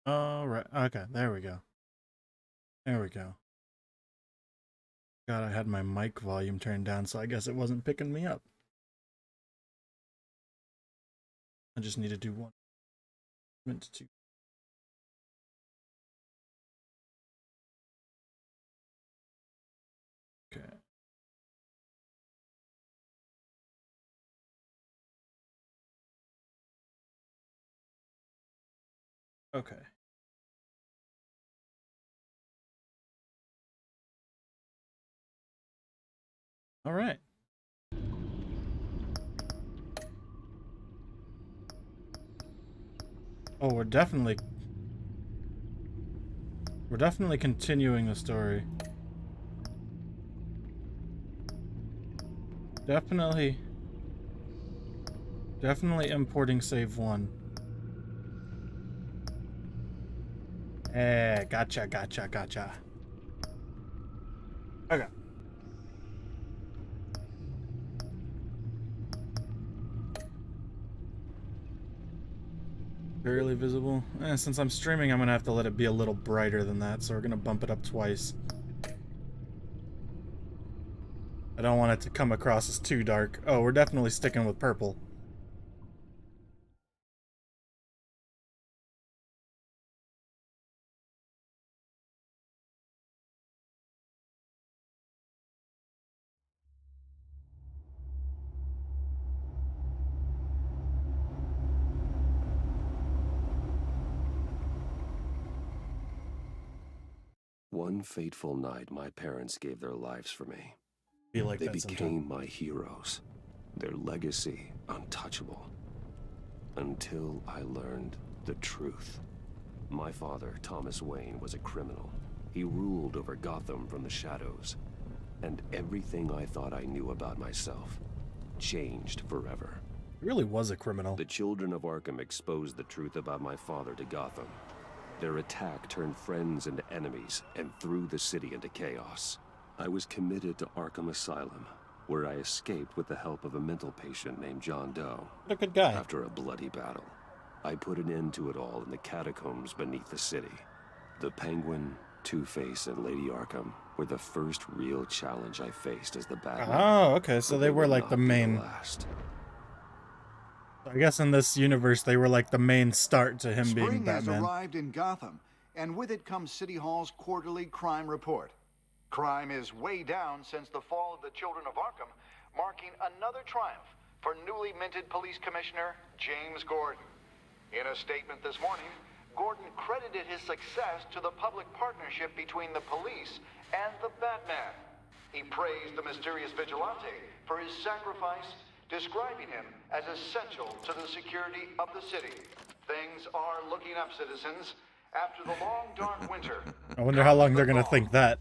All right. Okay, there we go. There we go. God, I had my mic volume turned down, so I guess it wasn't picking me up. I just need to do one. Two. Okay. Okay. All right. Oh, we're definitely continuing the story. Definitely importing save one. Gotcha. Okay. Barely visible. Since I'm streaming, I'm gonna have to let it be a little brighter than that, so we're gonna bump it up twice. I don't want it to come across as too dark. Oh, we're definitely sticking with purple. One fateful night, my parents gave their lives for me. Be like They that became sometime. my heroes, their legacy untouchable. Until I learned the truth. My father, Thomas Wayne, was a criminal. He ruled over Gotham from the shadows. And everything I thought I knew about myself changed forever. He really was a criminal. The children of Arkham exposed the truth about my father to Gotham. Their attack turned friends into enemies and threw the city into chaos. I was committed to Arkham Asylum, where I escaped with the help of a mental patient named John Doe. What a good guy. After a bloody battle, I put an end to it all in the catacombs beneath the city. The Penguin, Two-Face, and Lady Arkham were the first real challenge I faced as the Batman. Oh, okay, so they were like the main... last. I guess in this universe, they were like the main start to him being Spring has Batman. arrived in Gotham, and with it comes City Hall's quarterly crime report. Crime is way down since the fall of the Children of Arkham, marking another triumph for newly minted police commissioner James Gordon. In a statement this morning, Gordon credited his success to the public partnership between the police and the Batman. He praised the mysterious vigilante for his sacrifice, describing him as essential to the security of the city. Things are looking up, citizens. After the long, dark winter... I wonder how long they're gonna think that.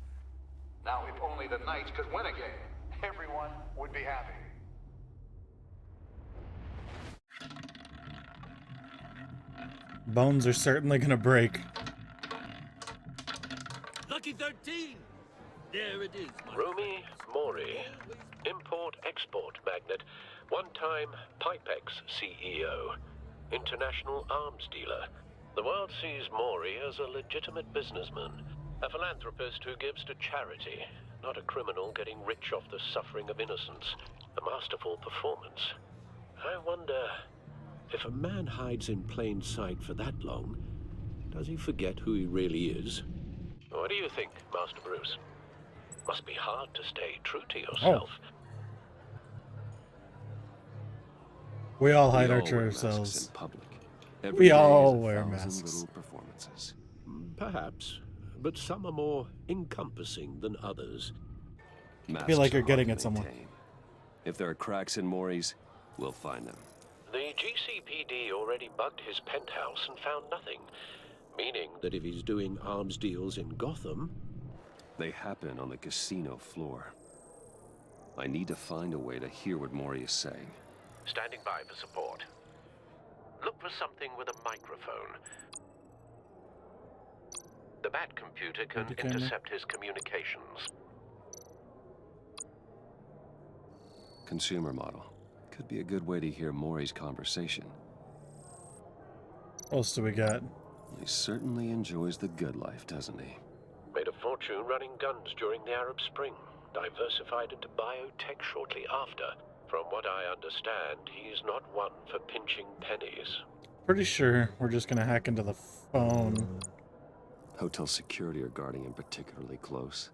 Now, if only the Knights could win again, everyone would be happy. Bones are certainly gonna break. Lucky 13! There it is. Rumi Mori, import-export magnate, one-time Pipex CEO, international arms dealer. The world sees Mori as a legitimate businessman, a philanthropist who gives to charity, not a criminal getting rich off the suffering of innocence. A masterful performance. I wonder, if a man hides in plain sight for that long, does he forget who he really is? What do you think, Master Bruce? Must be hard to stay true to yourself. We all hide our true selves. We all wear masks. Performances. Perhaps, but some are more encompassing than others. I feel like you're getting at someone. If there are cracks in Mori's, we'll find them. The GCPD already bugged his penthouse and found nothing, meaning that if he's doing arms deals in Gotham... They happen on the casino floor. I need to find a way to hear what Mori is saying. Standing by for support. Look for something with a microphone. The Bat computer can intercept his communications. Consumer model. Could be a good way to hear Mori's conversation. What else do we got? He certainly enjoys the good life, doesn't he? Made a fortune running guns during the Arab Spring. Diversified into biotech shortly after. From what I understand, he's not one for pinching pennies. Pretty sure we're just gonna hack into the phone. Hotel security are guarding him particularly close.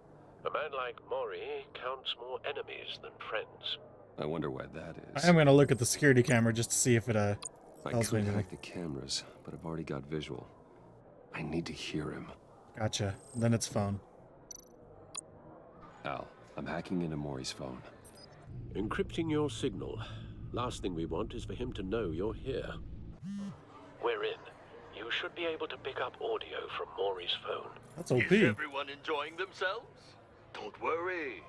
A man like Mori counts more enemies than friends. I wonder why that is. I am gonna look at the security camera just to see if it I tells me could anything. hack the cameras, but I've already got visual. I need to hear him. Gotcha. Then it's phone. Al, I'm hacking into Maury's phone. Encrypting your signal. Last thing we want is for him to know you're here. We're in. You should be able to pick up audio from Maury's phone. That's OP. Is everyone enjoying themselves? Don't worry.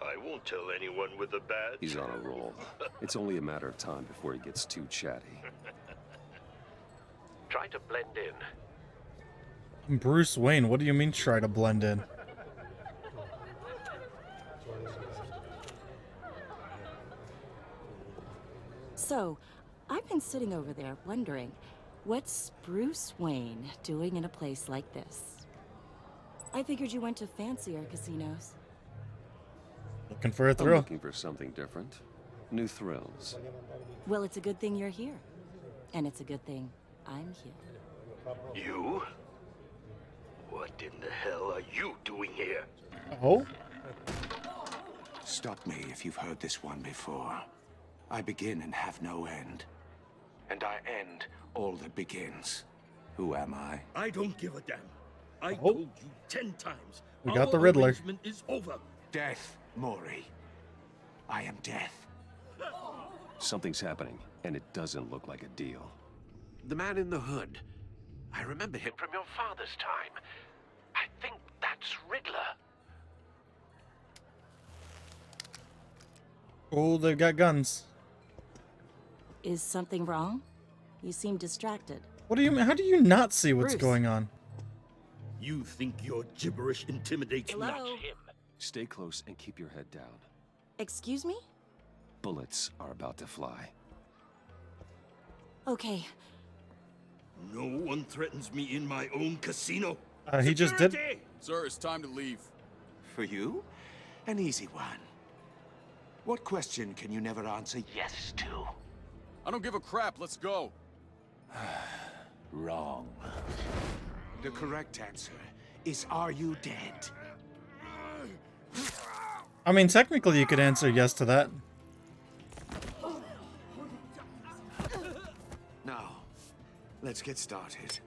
I won't tell anyone with a badge. He's on a roll. It's only a matter of time before he gets too chatty. Try to blend in. I'm Bruce Wayne. What do you mean try to blend in? So, I've been sitting over there wondering, what's Bruce Wayne doing in a place like this? I figured you went to fancier casinos. Looking for a I'm thrill. looking for something different. New thrills. Well, it's a good thing you're here. And it's a good thing I'm here. You? What in the hell are you doing here? Oh? Stop me if you've heard this one before. I begin and have no end. And I end all that begins. Who am I? I don't give a damn. I Oh. told you 10 times. We got Our the Riddler. arrangement is over. Death, Maury. I am death. Something's happening, and it doesn't look like a deal. The man in the hood. I remember him from your father's time. I think that's Riddler. Oh, they've got guns. Is something wrong? You seem distracted. What do you mean? How do you not see what's Bruce. going on? You think your gibberish intimidates me? Hello? Him. Stay close and keep your head down. Excuse me? Bullets are about to fly. Okay, No one threatens me in my own casino. He just did. Security! Sir, it's time to leave. For you? An easy one. What question can you never answer yes to? I don't give a crap. Let's go. Wrong. The correct answer is, are you dead? I mean, technically you could answer yes to that. Now, let's get started.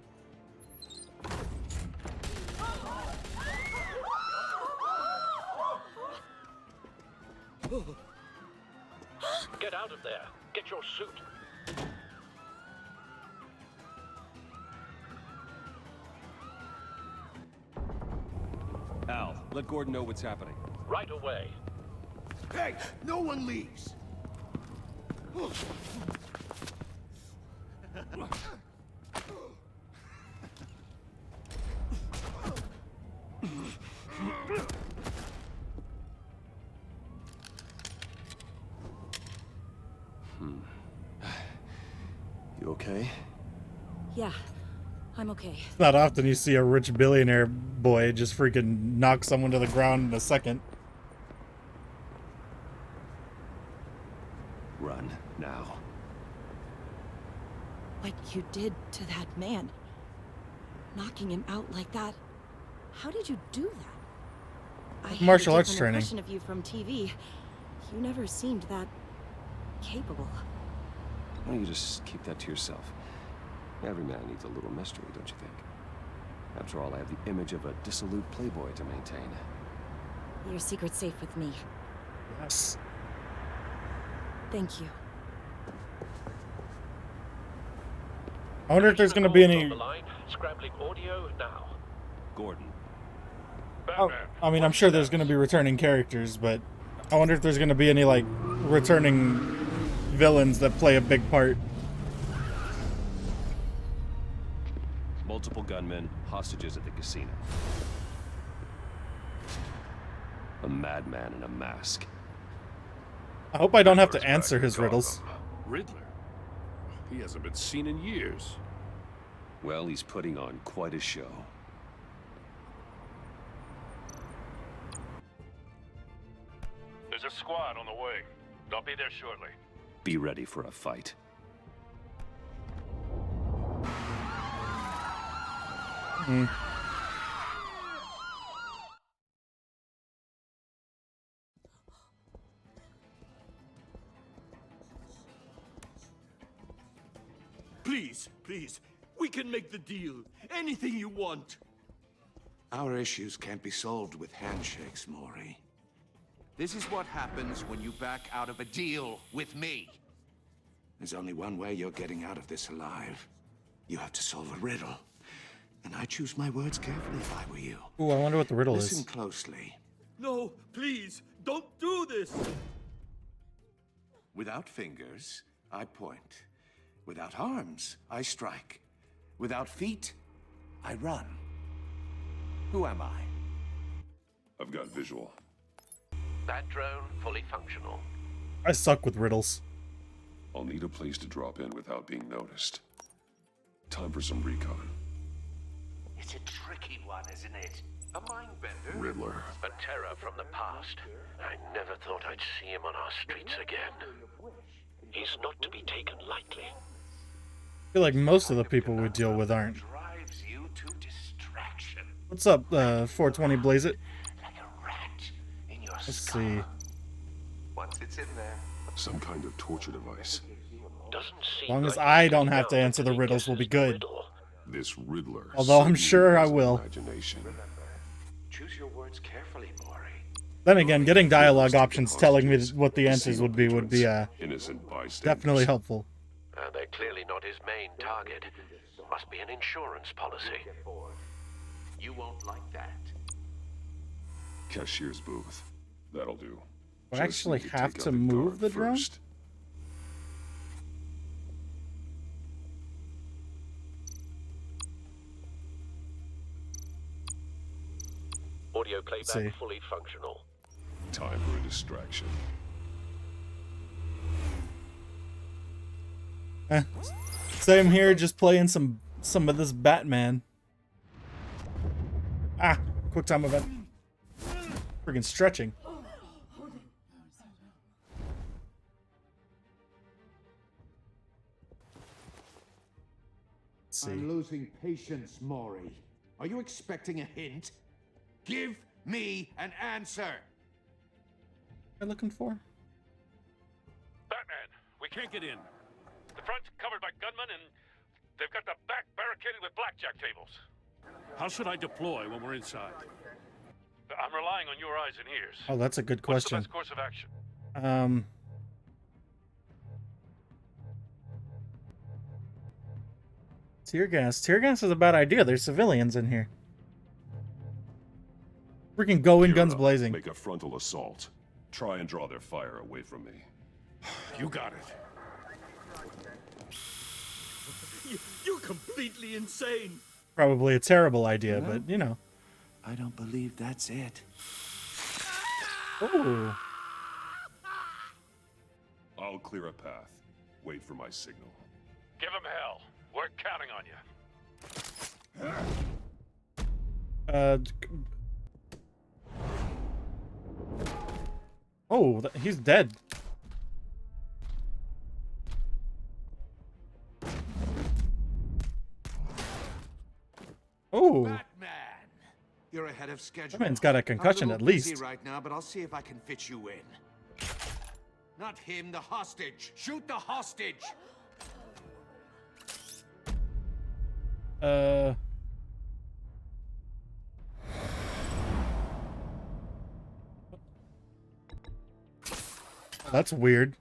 Get out of there. Get your suit. Al, let Gordon know what's happening. Right away. Hey, no one leaves. You okay? yeah, I'm okay. It's not often you see a rich billionaire boy just freaking knock someone to the ground in a second. Run, now. What you did to that man, knocking him out like that, how did you do that? I had Martial a arts different training. impression of you from TV. You never seemed that capable. Why don't you just keep that to yourself? Every man needs a little mystery, don't you think? After all, I have the image of a dissolute playboy to maintain. Your secret's safe with me. Yes. Thank you. I wonder if there's going to be On any... the line, scrambling audio now. Gordon, Oh, I mean, I'm sure there's going to be returning characters, but I wonder if there's going to be any, like, returning villains that play a big part. multiple gunmen, hostages at the casino. A madman in a mask. I hope I don't have to answer his riddles. Riddler? He hasn't been seen in years. Well, he's putting on quite a show. There's a squad on the way. They'll be there shortly. Be ready for a fight. Please, please. We can make the deal. Anything you want. Our issues can't be solved with handshakes, Maury. This is what happens when you back out of a deal with me. There's only one way you're getting out of this alive. You have to solve a riddle. And I choose my words carefully if I were you. Ooh, I wonder what the riddle Listen is. closely. No, please. Don't do this. Without fingers, I point. Without arms, I strike. Without feet, I run. Who am I? I've got visual. That drone fully functional. I suck with riddles. I'll need a place to drop in without being noticed. Time for some recon. It's a tricky one, isn't it? A mind bender. Riddler. A terror from the past. I never thought I'd see him on our streets again. He's not to be taken lightly. I feel like most of the people we deal with aren't. Drives you to distraction. What's up, 420 Blaze It? Like a rat in your Let's skull. see. Once it's in there. Some kind of torture device. Doesn't seem As long as like I he's don't been have to down answer the until he riddles, we'll be guesses the good. riddle. This Riddler. Although I'm certainly sure I has an will. Imagination. Choose your words carefully, Maury. Then again, getting dialogue options telling me what the answers would be innocent bystanders. definitely helpful. They're clearly not his main target. Must be an insurance policy. You won't like that. Cashier's booth. That'll do. Do I Just actually need have take to out the move guard the drone? first. Audio see. playback fully functional. Time for a distraction. Same here, just playing some of this Batman. Ah, quick time event. Freaking stretching. Let's see. I'm losing patience, Maury. Are you expecting a hint? Give me an answer. What am I looking for? Batman, we can't get in. The front's covered by gunmen, and they've got the back barricaded with blackjack tables. How should I deploy when we're inside? I'm relying on your eyes and ears. Oh, that's a good What's the question. best course of action? Tear gas. Tear gas is a bad idea. There's civilians in here. Freaking go in, Gear guns up. blazing. Make a frontal assault. Try and draw their fire away from me. You got it. You're completely insane. Probably a terrible idea, but you know. I don't believe that's it. Ooh. I'll clear a path. Wait for my signal. Give them hell. We're counting on you. Oh, he's dead. Oh, Batman! You're ahead of schedule. that man's got a concussion I'm a at little busy least. right now, but I'll see if I can fit you in. Not him, the hostage. Shoot the hostage. That's weird.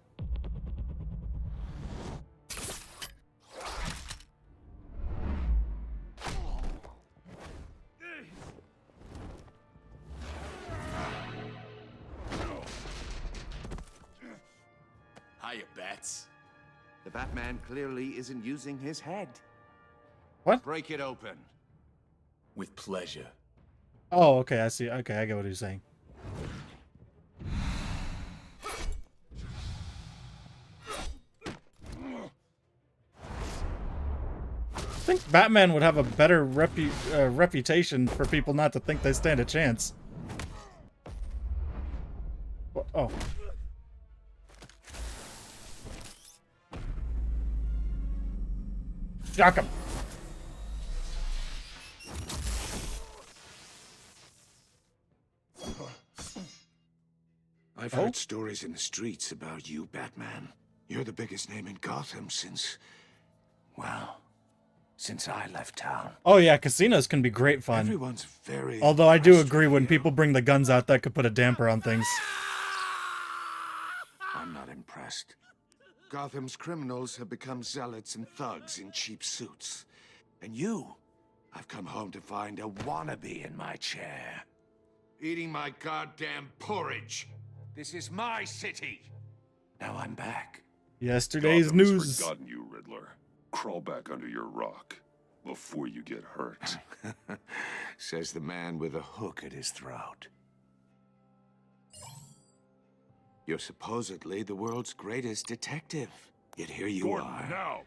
Hiya, Bats. The Batman clearly isn't using his head. What? Break it open. With pleasure. Oh, okay, I see. Okay, I get what he's saying. think Batman would have a better reputation for people not to think they stand a chance. Oh. Shock him. I've heard stories in the streets about you, Batman. You're the biggest name in Gotham since, well, since I left town. Oh yeah, casinos can be great fun. Everyone's very Although I do impressed agree with when you. people bring the guns out, that could put a damper on things. I'm not impressed. Gotham's criminals have become zealots and thugs in cheap suits. And you, I've come home to find a wannabe in my chair. Eating my goddamn porridge. This is my city. Now I'm back. Yesterday's Gotham's news. forgotten you, Riddler. Crawl back under your rock before you get hurt. Says the man with a hook at his throat. You're supposedly the world's greatest detective. Yet here you Gordon, are. now!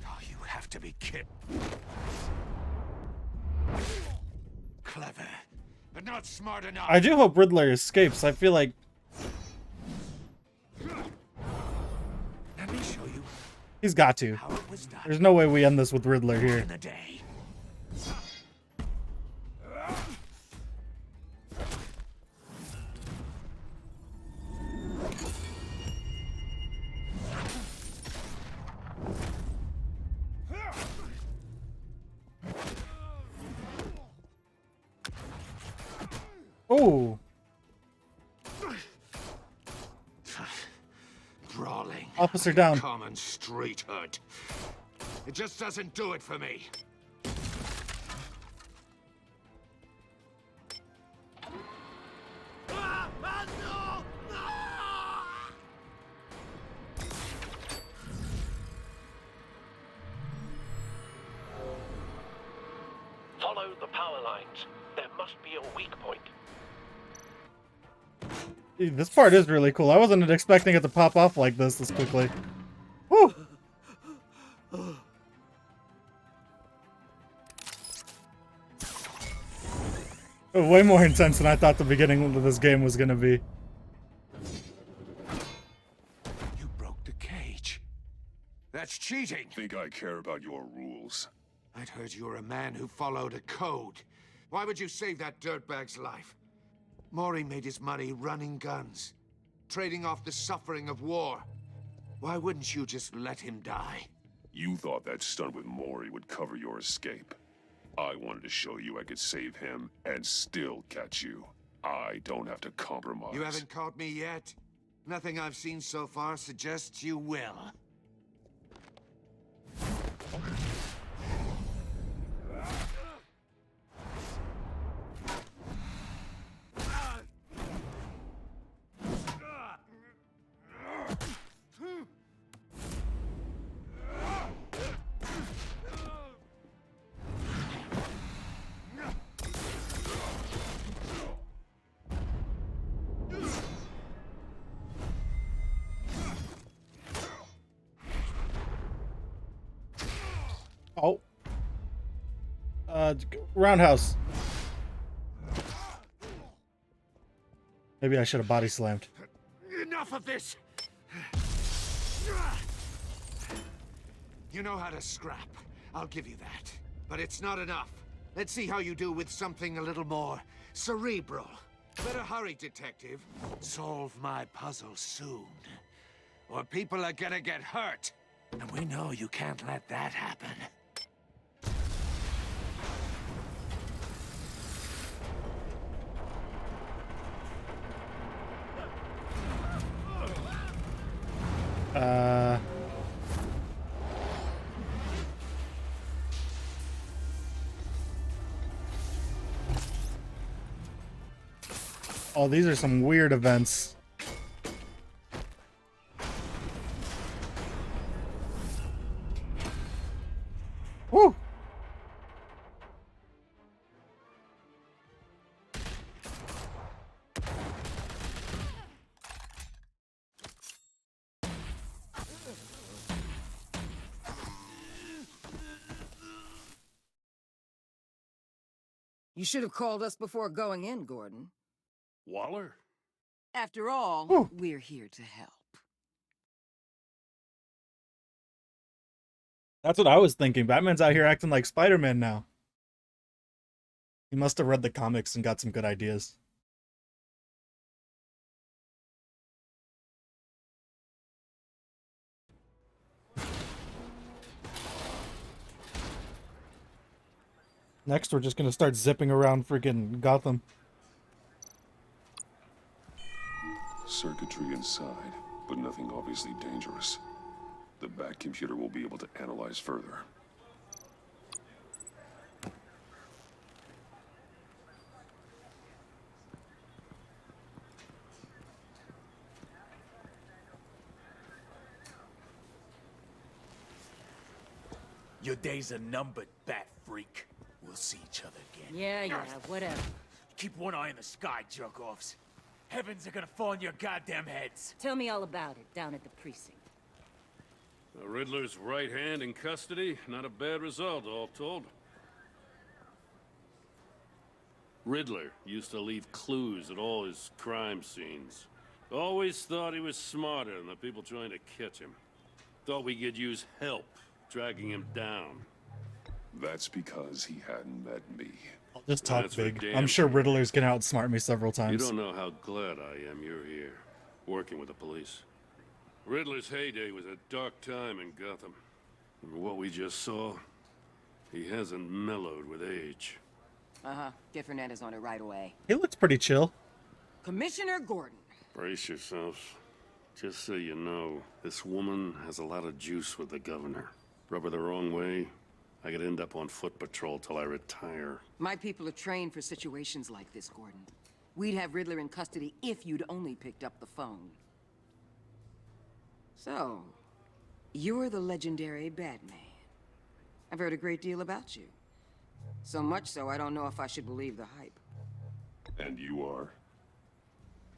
Oh, you have to be kidding. Clever, but not smart enough. I do hope Riddler escapes. I feel like Let me show you he's got to. how it was done There's no way we end this with Riddler here. in the day. Oh, Brawling. officer down. Common street hood. It just doesn't do it for me. Follow the power lines. There must be a weak point. This part is really cool. I wasn't expecting it to pop off like this quickly. Woo! Way more intense than I thought the beginning of this game was gonna be. You broke the cage. That's cheating. Think I care about your rules? I'd heard you were a man who followed a code. Why would you save that dirtbag's life? Maury made his money running guns, trading off the suffering of war. Why wouldn't you just let him die? You thought that stunt with Maury would cover your escape. I wanted to show you I could save him and still catch you. I don't have to compromise. You haven't caught me yet. Nothing I've seen so far suggests you will. Oh. Roundhouse. Maybe I should have body slammed. Enough of this! You know how to scrap. I'll give you that. But it's not enough. Let's see how you do with something a little more cerebral. Better hurry, detective. Solve my puzzle soon. Or people are gonna get hurt. And we know you can't let that happen. Oh, these are some weird events. Woo! You should have called us before going in, Gordon. Waller? After all, we're here to help. That's what I was thinking. Batman's out here acting like Spider-Man now. He must have read the comics and got some good ideas. Next, we're just gonna start zipping around freaking Gotham. Circuitry inside, but nothing obviously dangerous. The Bat computer will be able to analyze further. Your days are numbered, Bat Freak. We'll see each other again. Yeah, whatever. Keep one eye in the sky, jerk-offs. Heavens are gonna fall on your goddamn heads. Tell me all about it down at the precinct. The Riddler's right hand in custody. Not a bad result, all told. Riddler used to leave clues at all his crime scenes. Always thought he was smarter than the people trying to catch him. Thought we could use help dragging him down. That's because he hadn't met me. I'll just talk That's for big. damn I'm sure sure. Riddler's gonna outsmart me several times. You don't know how glad I am you're here, working with the police. Riddler's heyday was a dark time in Gotham. And what we just saw, he hasn't mellowed with age. Uh-huh. Get Fernandez on it right away. He looks pretty chill. Commissioner Gordon. Brace yourselves. Just so you know, this woman has a lot of juice with the governor. Rub her the wrong way, I could end up on foot patrol till I retire. My people are trained for situations like this, Gordon. We'd have Riddler in custody if you'd only picked up the phone. So, you're the legendary Batman. I've heard a great deal about you. So much so, I don't know if I should believe the hype. And you are?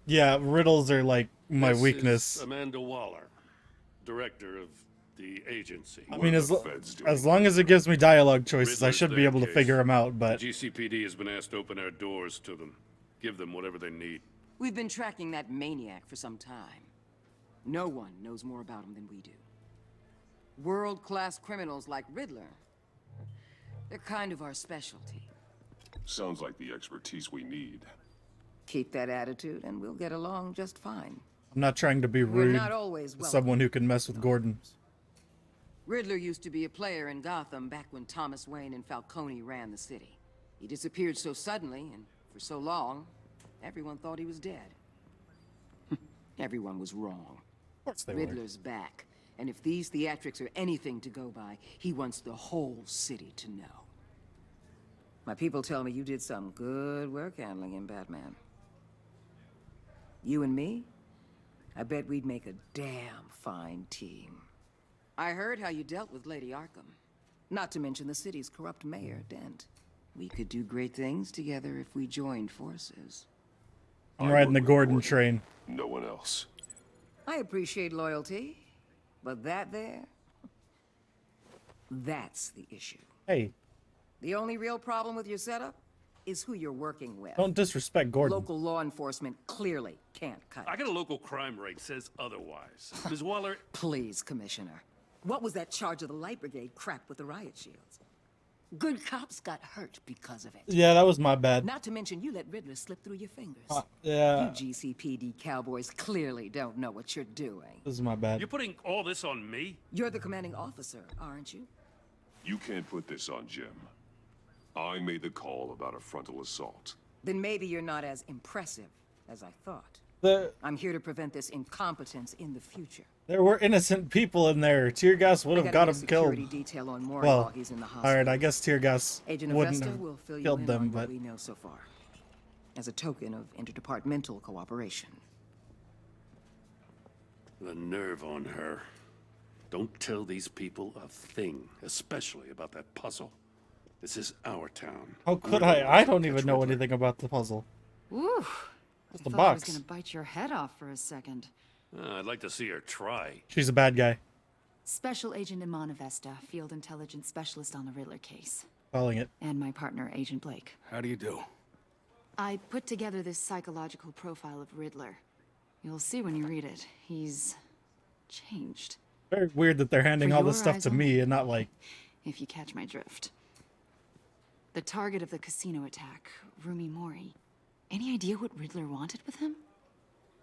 Yeah, riddles are like my This weakness. is Amanda Waller, director of the agency. I mean, as long as it gives me dialogue choices, I should be able to figure them out, but... The GCPD has been asked to open our doors to them. Give them whatever they need. We've been tracking that maniac for some time. No one knows more about him than we do. World-class criminals like Riddler. They're kind of our specialty. Sounds like the expertise we need. Keep that attitude and we'll get along just fine. I'm not trying to be We're rude not always to welcome. someone who can mess with Gordon. Riddler used to be a player in Gotham back when Thomas Wayne and Falcone ran the city. He disappeared so suddenly and for so long, everyone thought he was dead. Everyone was wrong. Of course they were. Riddler's back, and if these theatrics are anything to go by, he wants the whole city to know. My people tell me you did some good work handling him, Batman. You and me? I bet we'd make a damn fine team. I heard how you dealt with Lady Arkham. Not to mention the city's corrupt mayor, Dent. We could do great things together if we joined forces. I'm riding the Gordon train. No one else. I appreciate loyalty, but that there, that's the issue. Hey, The only real problem with your setup is who you're working with. don't disrespect Gordon. Local law enforcement clearly can't cut I it. got a local crime rate says otherwise. Ms. Waller, Please, Commissioner. What was that charge of the Light Brigade crap with the riot shields? Good cops got hurt because of it. Yeah, that was my bad. Not to mention you let Riddler slip through your fingers. Yeah, You GCPD cowboys clearly don't know what you're doing. this is my bad. you're putting all this on me? You're the commanding officer, aren't you? You can't put this on Jim. I made the call about a frontal assault. Then maybe you're not as impressive as I thought. I'm here to prevent this incompetence in the future. There were innocent people in there. Tear gas would I have gotta got get a him killed. security detail on Maury Well, while he's in the hospital. alright, I guess tear gas Agent wouldn't Avesta have will fill you killed in them, on but what we know so far, as a token of interdepartmental cooperation. The nerve on her. Don't tell these people a thing, especially about that puzzle. This is our town. how could I don't even know anything about the puzzle. Ooh. What's the I box? was gonna bite your head off for a second. I'd like to see her try. She's a bad guy. Special Agent Imana Vesta, Field Intelligence Specialist on the Riddler case. Calling it. And my partner, Agent Blake. How do you do? I put together this psychological profile of Riddler. You'll see when you read it. He's changed. Very weird that they're handing For all this your stuff eyes to me only, and not like... if you catch my drift. The target of the casino attack, Rumi Mori. Any idea what Riddler wanted with him?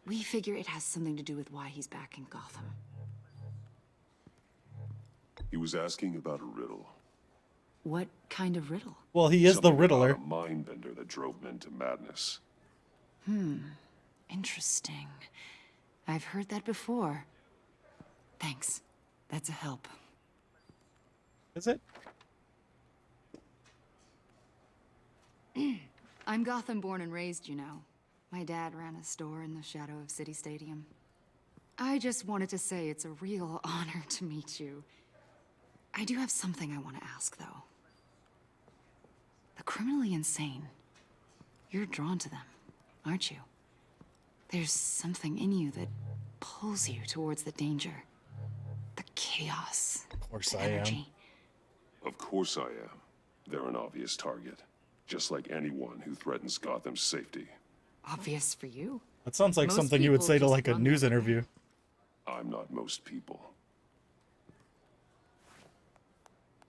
We figure it has something to do with why he's back in Gotham. He was asking about a riddle. What kind of riddle? Well, he is the Something Riddler. about a mind bender that drove men to madness. Interesting. I've heard that before. Thanks. That's a help. Is it? I'm Gotham born and raised, you know. My dad ran a store in the shadow of City Stadium. I just wanted to say it's a real honor to meet you. I do have something I want to ask, though. The criminally insane. You're drawn to them, aren't you? There's something in you that pulls you towards the danger. The chaos. Of course the I energy. am. Of course I am. They're an obvious target. Just like anyone who threatens Gotham's safety. Obvious for you. That sounds like Most something you would people say to just like a run news from it. interview. I'm not most people.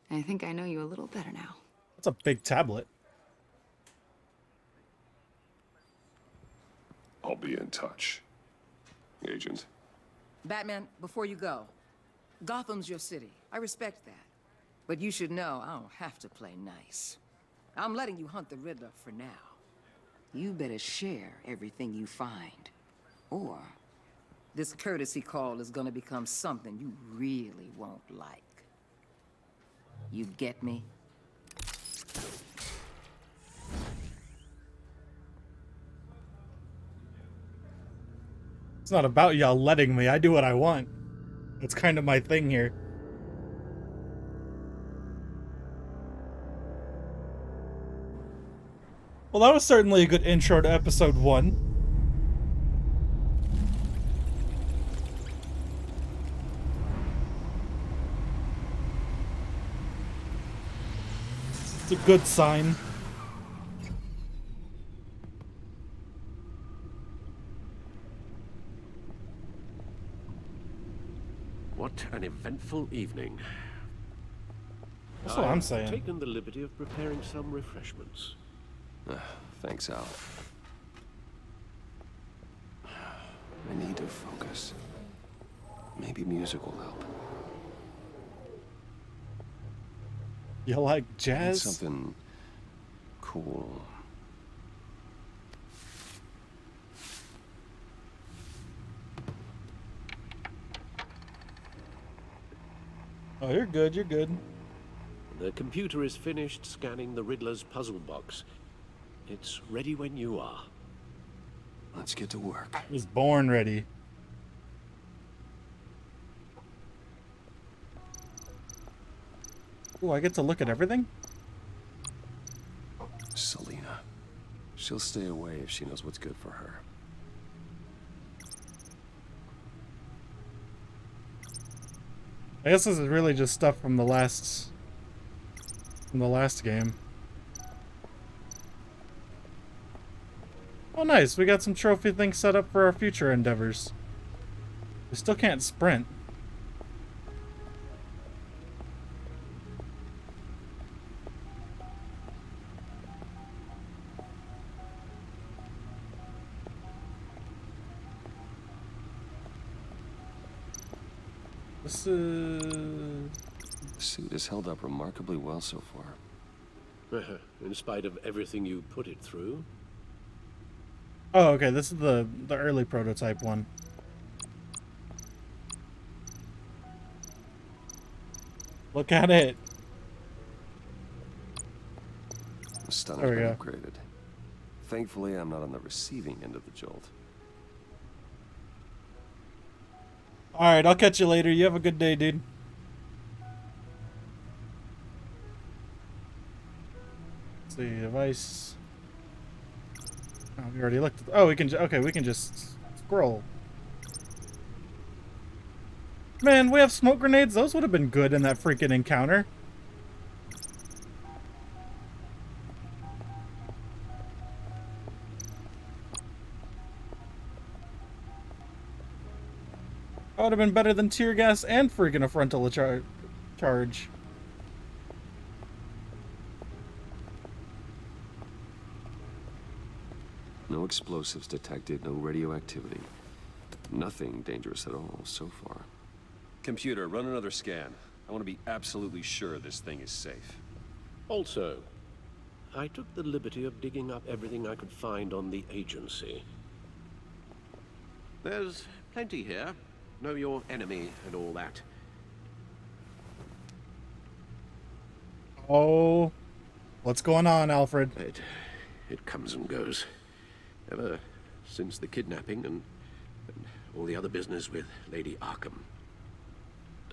I think I know you a little better now. That's a big tablet. I'll be in touch. Agent. Batman, before you go, Gotham's your city. I respect that. But you should know I don't have to play nice. I'm letting you hunt the Riddler for now. You better share everything you find. Or this courtesy call is gonna become something you really won't like. You get me? It's not about y'all letting me. I do what I want. That's kind of my thing here. Well, that was certainly a good intro to episode 1. It's a good sign. What an eventful evening. That's what I'm I've saying. taken the liberty of preparing some refreshments. Thanks, Al. I need to focus. Maybe music will help. You like Need jazz? something cool. Oh, you're good, you're good. The computer is finished scanning the Riddler's puzzle box. It's ready when you are. Let's get to work. He was born ready. Ooh, I get to look at everything? Selina. She'll stay away if she knows what's good for her. I guess this is really just stuff from the last game. Oh nice, we got some trophy things set up for our future endeavors. We still can't sprint. This is... The suit has held up remarkably well so far. In spite of everything you put it through. Oh, okay, this is the early prototype one. Look at it. The stunner's There we been go. upgraded. Thankfully, I'm not on the receiving end of the jolt. Alright, I'll catch you later. You have a good day, dude. Let's see, device. Oh, we already looked. Oh, we can. Okay, we can just scroll. Man, we have smoke grenades. Those would have been good in that freaking encounter. That would have been better than tear gas and freaking a frontal charge. No explosives detected, no radioactivity. Nothing dangerous at all so far. Computer, run another scan. I want to be absolutely sure this thing is safe. Also, I took the liberty of digging up everything I could find on the agency. There's plenty here. Know your enemy and all that. Oh, what's going on, Alfred? It comes and goes. Ever since the kidnapping and all the other business with Lady Arkham.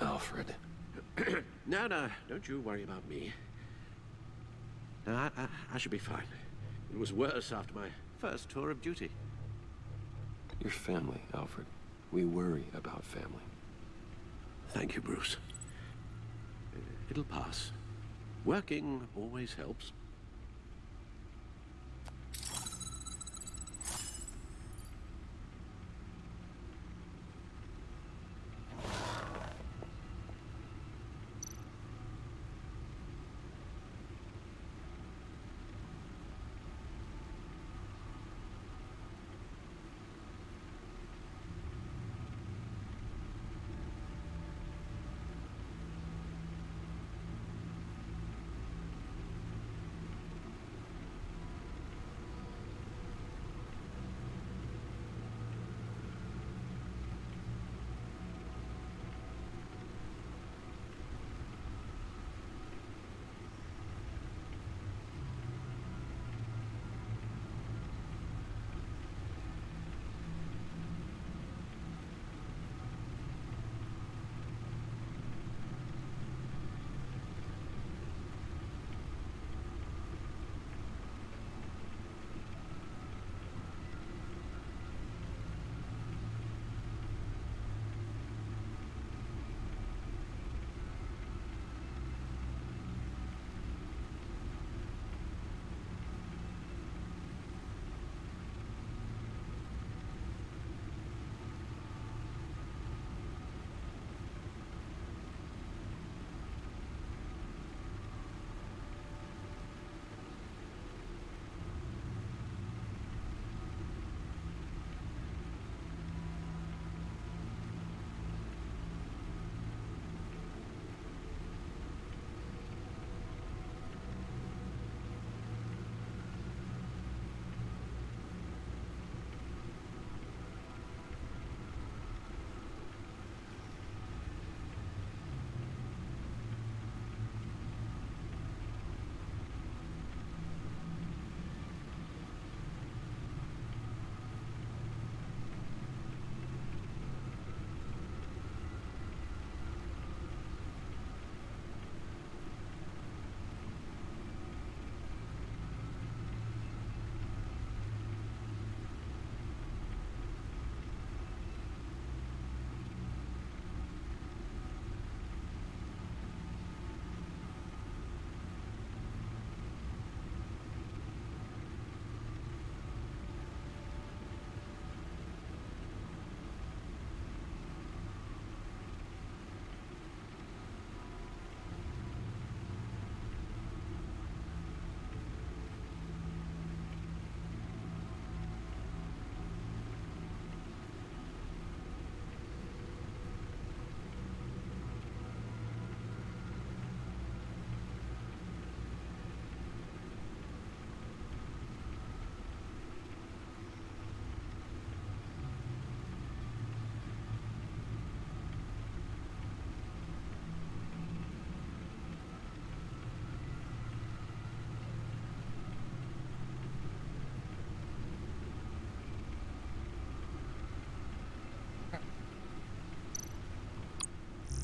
Alfred. No, don't you worry about me. No, I should be fine. It was worse after my first tour of duty. Your family, Alfred. We worry about family. Thank you, Bruce. It'll pass. Working always helps.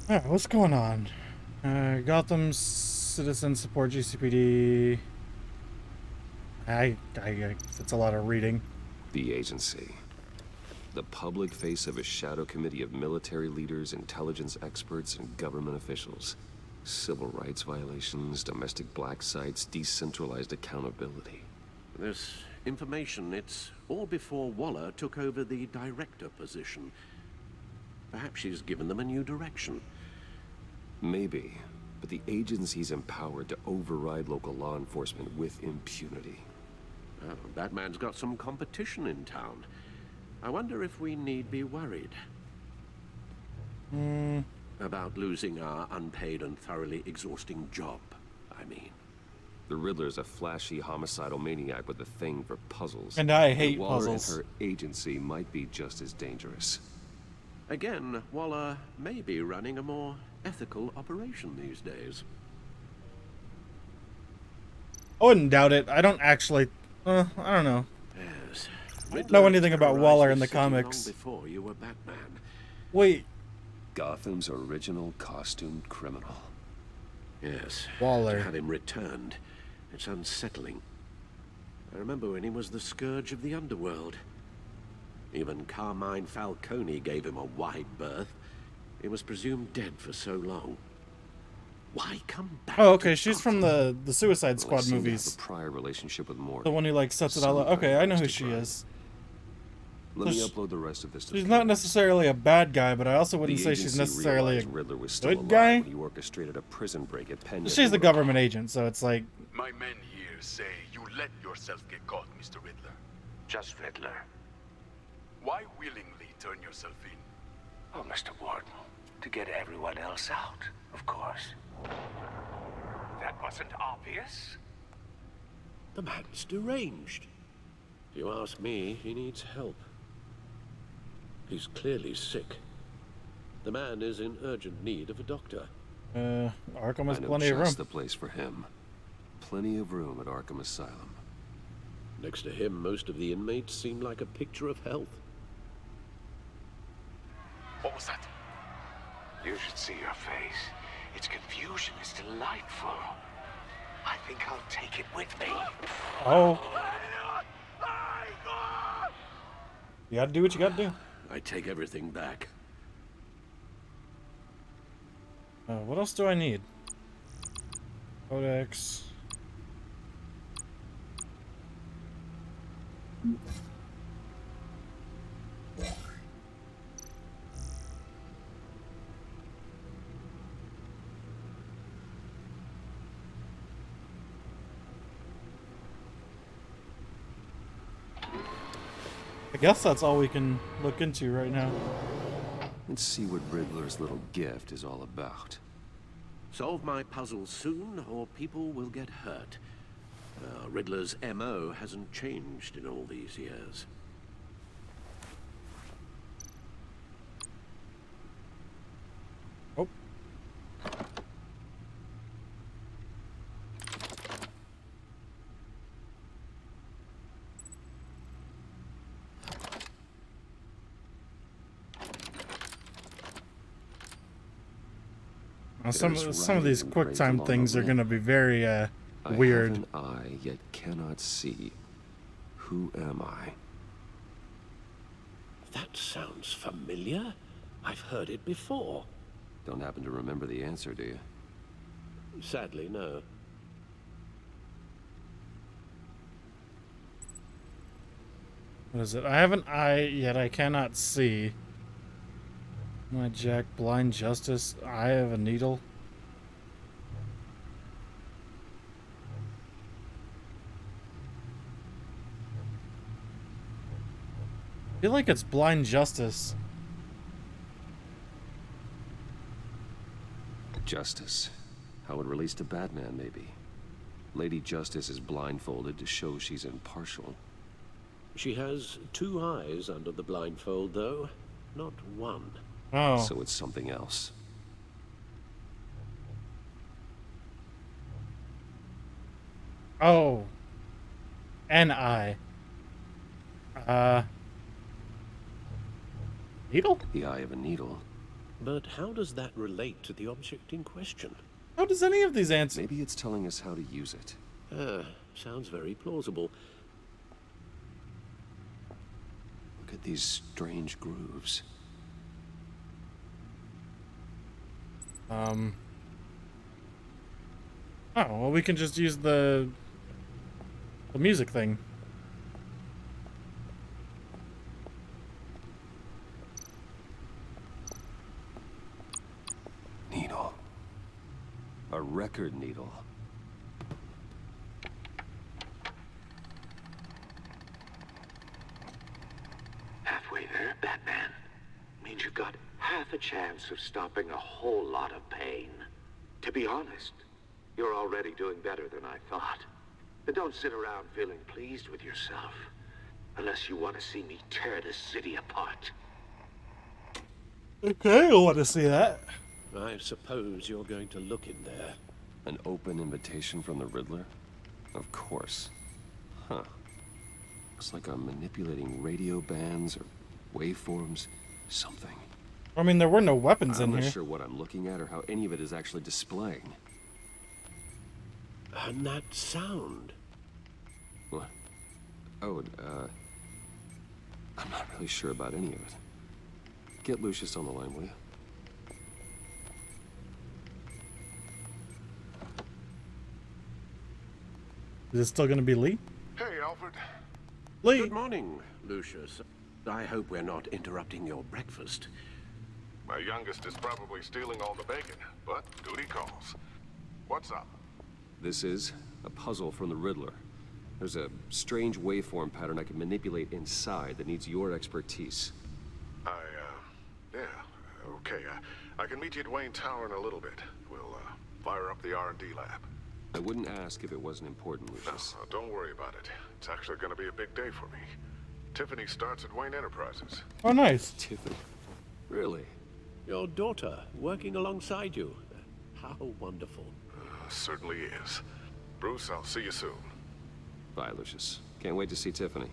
Alright, what's going on? Gotham Citizen Support GCPD. I it's a lot of reading. The agency. The public face of a shadow committee of military leaders, intelligence experts, and government officials. Civil rights violations, domestic black sites, decentralized accountability. This information, it's all before Waller took over the director position. Perhaps she's given them a new direction. Maybe, but the agency's empowered to override local law enforcement with impunity. Oh, Batman's got some competition in town. I wonder if we need be worried. About losing our unpaid and thoroughly exhausting job, I mean. The Riddler's a flashy, homicidal maniac with a thing for puzzles. And I hate Waller puzzles. and her agency might be just as dangerous. Again, Waller may be running a more ethical operation these days. I wouldn't doubt it. I don't actually... I don't know. Yes. I don't know anything about Waller in the City long comics. before you were Batman. Wait. Gotham's original costumed criminal. Yes. Waller. To have him returned. It's unsettling. I remember when he was the scourge of the underworld. Even Carmine Falcone gave him a wide berth. He was presumed dead for so long. Why come back? Oh, okay. She's from the Suicide Well, Squad they seem to movies. have a prior relationship with Morgan. The one who like sets it all up. Okay, I know who she is. Let me So upload the rest of this to She's the not computer. necessarily a bad guy, but I also wouldn't The say she's agency necessarily a realized Riddler was still good alive guy. when he orchestrated a prison break at Penn. She's a government agent, so it's like... My men here say you let yourself get caught, Mr. Riddler. Just Riddler. Why willingly turn yourself in? Oh, Mr. Warden, to get everyone else out, of course. That wasn't obvious. The man's deranged. If you ask me, he needs help. He's clearly sick. The man is in urgent need of a doctor. Arkham has I know plenty of room. just the place for him. Plenty of room at Arkham Asylum. Next to him, most of the inmates seem like a picture of health. What was that? You should see your face. Its confusion is delightful. I think I'll take it with me. Oh. You gotta do what you gotta do. I take everything back. What else do I need? Codex. I guess that's all we can look into right now. Let's see what Riddler's little gift is all about. Solve my puzzle soon, or people will get hurt. Riddler's MO hasn't changed in all these years. Oh. Some of these QuickTime things are going to be very weird. I have an eye, yet cannot see. Who am I? That sounds familiar. I've heard it before. Don't happen to remember the answer, do you? Sadly, no. What is it? I have an eye, yet I cannot see. My Jack, blind justice, eye of a needle. I feel like it's blind justice. Justice. How it relates to Batman, maybe. Lady Justice is blindfolded to show she's impartial. She has two eyes under the blindfold, though, not one. Oh. So it's something else. Oh. An eye. Needle? The eye of a needle. But how does that relate to the object in question? How does any of these answer? Maybe it's telling us how to use it. Sounds very plausible. Look at these strange grooves. Oh, well, we can just use the music thing. Needle. A record needle. Halfway there, Batman. Means you've got half a chance of stopping a whole lot of pain. To be honest, you're already doing better than I thought. But don't sit around feeling pleased with yourself. Unless you want to see me tear this city apart. Okay, I want to see that. I suppose you're going to look in there. An open invitation from the Riddler? Of course. Huh. Looks like I'm manipulating radio bands or waveforms. Something. I mean, there were no weapons in I'm here. not sure what I'm looking at or how any of it is actually displaying. And that sound. What? Oh, I'm not really sure about any of it. Get Lucius on the line, will you? Is it still going to be Lee? Hey, Alfred. Lee. Good morning, Lucius. I hope we're not interrupting your breakfast. My youngest is probably stealing all the bacon, but duty calls. What's up? This is a puzzle from the Riddler. There's a strange waveform pattern I can manipulate inside that needs your expertise. Yeah, okay. I can meet you at Wayne Tower in a little bit. We'll, fire up the R&D lab. I wouldn't ask if it wasn't important, Lucius. No, don't worry about it. It's actually going to be a big day for me. Tiffany starts at Wayne Enterprises. Oh, nice. Tiffany? Really? Your daughter working alongside you. How wonderful. Certainly is. Bruce, I'll see you soon. Bye, Lucius. Can't wait to see Tiffany.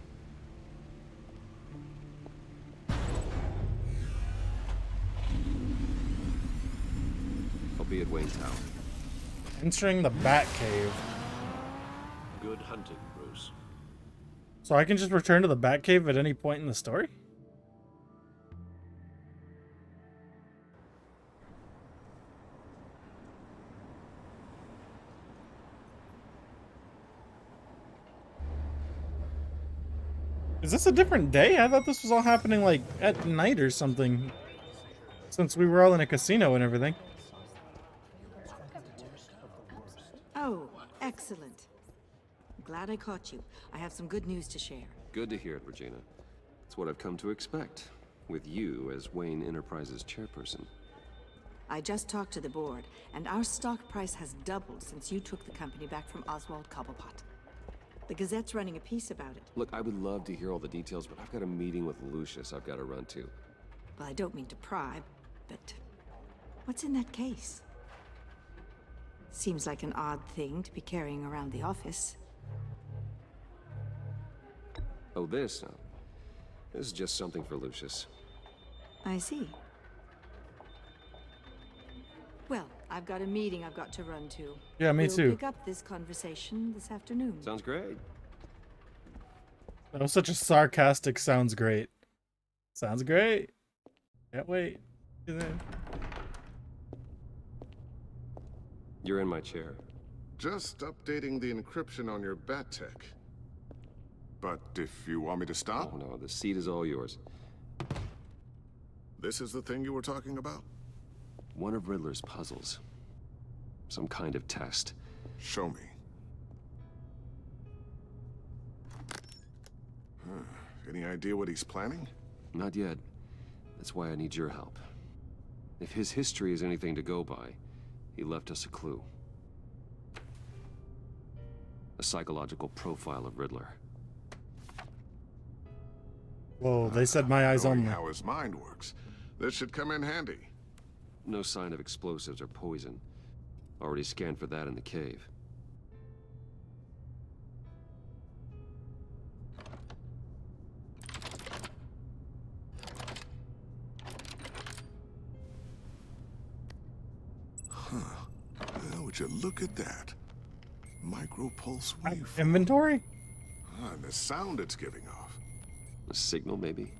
I'll be at Wayne Tower. Entering the Batcave. Good hunting, Bruce. So I can just return to the Batcave at any point in the story? Is this a different day? I thought this was all happening like at night or something. Since we were all in a casino and everything. Oh, excellent. Glad I caught you. I have some good news to share. Good to hear it, Regina. It's what I've come to expect, with you as Wayne Enterprises chairperson. I just talked to the board, and our stock price has doubled since you took the company back from Oswald Cobblepot. The Gazette's running a piece about it. Look, I would love to hear all the details, but I've got a meeting with Lucius I've got to run to. Well, I don't mean to pry, but what's in that case? Seems like an odd thing to be carrying around the office. Oh, this? No. This is just something for Lucius. I see. Well, I've got a meeting I've got to run to. Yeah, me too. We'll pick up this conversation this afternoon. Sounds great. That was such a sarcastic sounds great. Sounds great. Can't wait. You're in my chair. Just updating the encryption on your Bat-Tech. But if you want me to stop? Oh, no, the seat is all yours. This is the thing you were talking about? One of Riddler's puzzles. Some kind of test. Show me. Any idea what he's planning? Not yet. That's why I need your help. If his history is anything to go by, he left us a clue. A psychological profile of Riddler. Whoa, they said my eyes Knowing only. how his mind works. This should come in handy. No sign of explosives or poison. Already scanned for that in the cave. Well, would you look at that? Micro-pulse waveform. Inventory? And the sound it's giving off. A signal, maybe?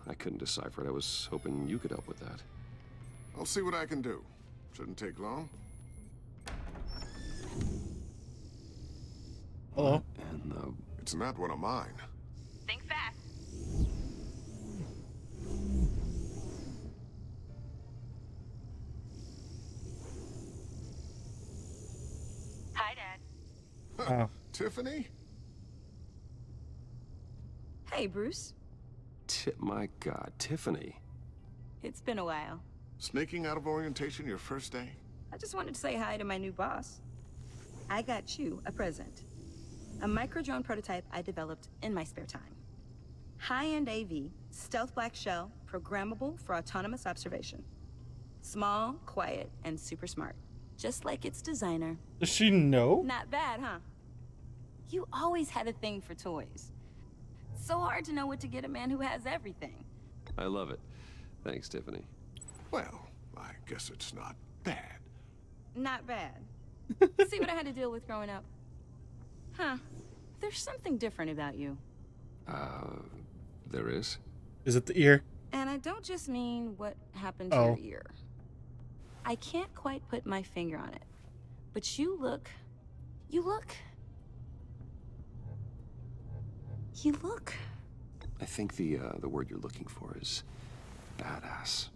I couldn't decipher it. I was hoping you could help with that. I'll see what I can do. Shouldn't take long. Hello. And it's not one of mine. Think fast. Hi, Dad. Oh. Tiffany? Hey, Bruce. My God, Tiffany. It's been a while. Sneaking out of orientation your first day? I just wanted to say hi to my new boss. I got you a present. A micro-drone prototype I developed in my spare time. High-end AV, stealth black shell, programmable for autonomous observation. Small, quiet, and super smart. Just like its designer. Does she know? Not bad, huh? You always had a thing for toys. So hard to know what to get a man who has everything. I love it. Thanks, Tiffany. Well, I guess it's not bad. Not bad. See what I had to deal with growing up? Huh. There's something different about you. There is? Is it the ear? And I don't just mean what happened to your ear. I can't quite put my finger on it. But you look... I think the word you're looking for is badass.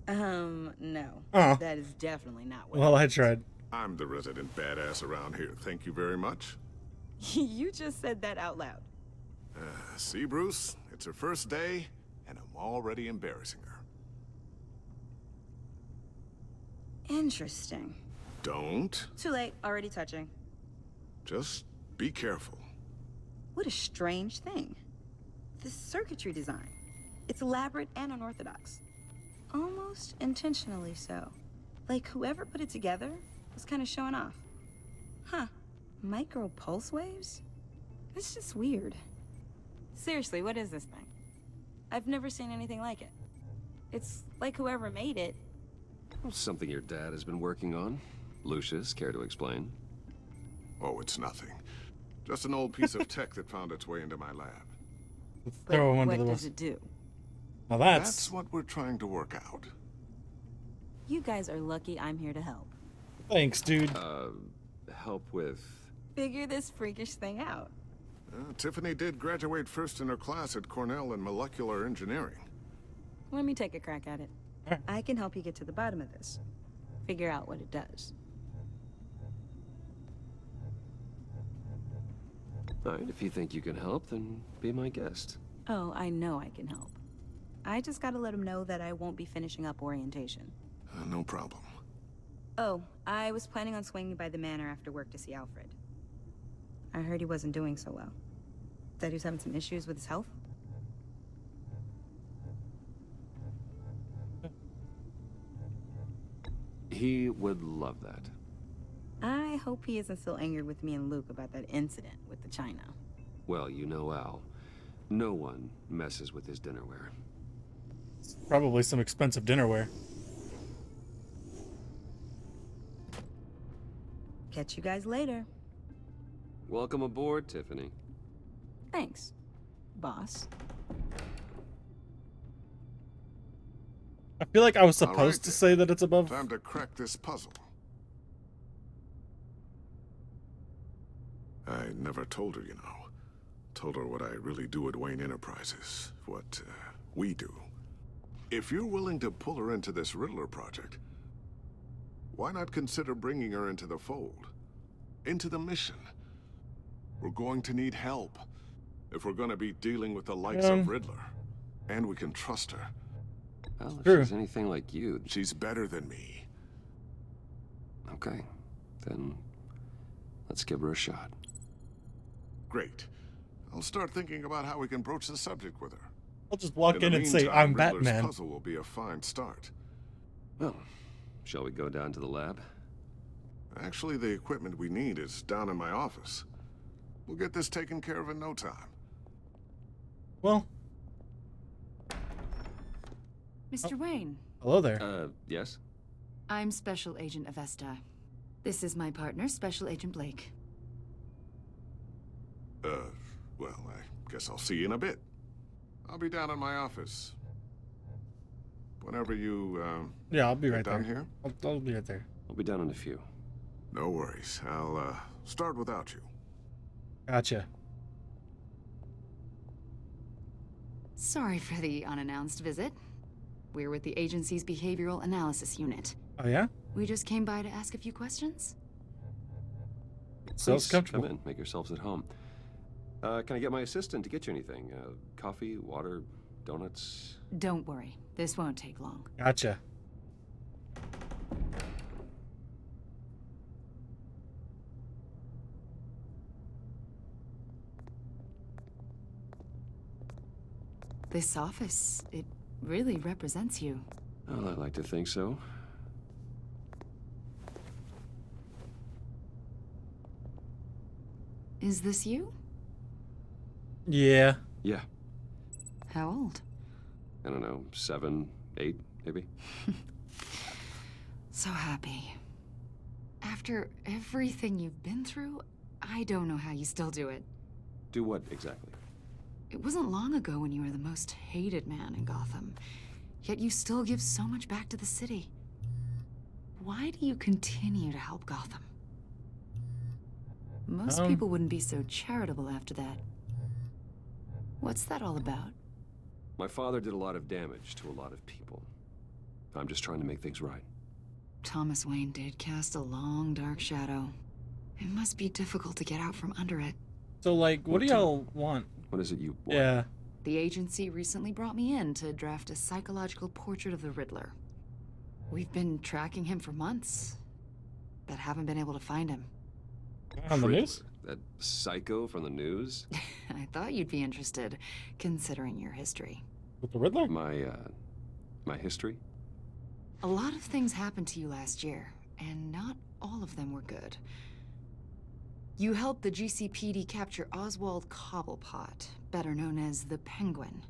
No. Oh. That is definitely not what Well, I tried. I'm the resident badass around here. Thank you very much. You just said that out loud. See, Bruce? It's her first day, and I'm already embarrassing her. Interesting. Don't. Too late. Already touching. Just be careful. What a strange thing. This circuitry design. It's elaborate and unorthodox. Almost intentionally so. Like whoever put it together was kind of showing off. Huh. Micro pulse waves? It's just weird. Seriously, what is this thing? I've never seen anything like it. It's like whoever made it. Something your dad has been working on. Lucius, care to explain? Oh, it's nothing. Just an old piece of tech that found its way into my lab. Throw him under the What bus. does it do? Now That's what we're trying to work out. You guys are lucky I'm here to help. Thanks, dude. Help with... Figure this freakish thing out. Tiffany did graduate first in her class at Cornell in molecular engineering. Let me take a crack at it. I can help you get to the bottom of this. Figure out what it does. All right, if you think you can help, then be my guest. Oh, I know I can help. I just gotta let him know that I won't be finishing up orientation. No problem. Oh, I was planning on swinging by the manor after work to see Alfred. I heard he wasn't doing so well. That he was having some issues with his health. He would love that. I hope he isn't still angered with me and Luke about that incident with the china. Well, you know Al. No one messes with his dinnerware. Probably some expensive dinnerware. Catch you guys later. Welcome aboard, Tiffany. Thanks, boss. I feel like I was supposed to say that it's above. Time to crack this puzzle. I never told her, you know. Told her what I really do at Wayne Enterprises. What we do. If you're willing to pull her into this Riddler project, why not consider bringing her into the fold? Into the mission? We're going to need help if we're going to be dealing with the likes of Riddler. And we can trust her. Well, if she's anything like you... She's better than me. Okay. Then let's give her a shot. Great. I'll start thinking about how we can broach the subject with her. I'll just walk in the and say, meantime, I'm Riddler's Batman. puzzle will be a fine start. Well, shall we go down to the lab? Actually, the equipment we need is down in my office. We'll get this taken care of in no time. Well... Mr. Wayne. Hello there. Yes? I'm Special Agent Avesta. This is my partner, Special Agent Blake. Well, I guess I'll see you in a bit. I'll be down in my office. Whenever you, Yeah, I'll be get right done there. here. I'll be right there. I'll be down in a few. No worries. I'll, start without you. Gotcha. Sorry for the unannounced visit. We're with the agency's behavioral analysis unit. Oh, yeah? We just came by to ask a few questions. So it's Please, comfortable. come in. Make yourselves at home. Can I get my assistant to get you anything? Coffee, water, donuts? Don't worry, this won't take long. Gotcha. This office, it really represents you. Well, I like to think so. Is this you? Yeah. Yeah. How old? I don't know, 7, 8, maybe? So happy. After everything you've been through, I don't know how you still do it. Do what exactly? It wasn't long ago when you were the most hated man in Gotham, yet you still give so much back to the city. Why do you continue to help Gotham? Most people wouldn't be so charitable after that. What's that all about? My father did a lot of damage to a lot of people. I'm just trying to make things right. Thomas Wayne did cast a long, dark shadow. It must be difficult to get out from under it. So, like, what do y'all want? What is it you want? Yeah. The agency recently brought me in to draft a psychological portrait of the Riddler. We've been tracking him for months, but haven't been able to find him. On the news? That psycho from the news? I thought you'd be interested, considering your history. With the Riddler? My history? A lot of things happened to you last year, and not all of them were good. You helped the GCPD capture Oswald Cobblepot, better known as the Penguin.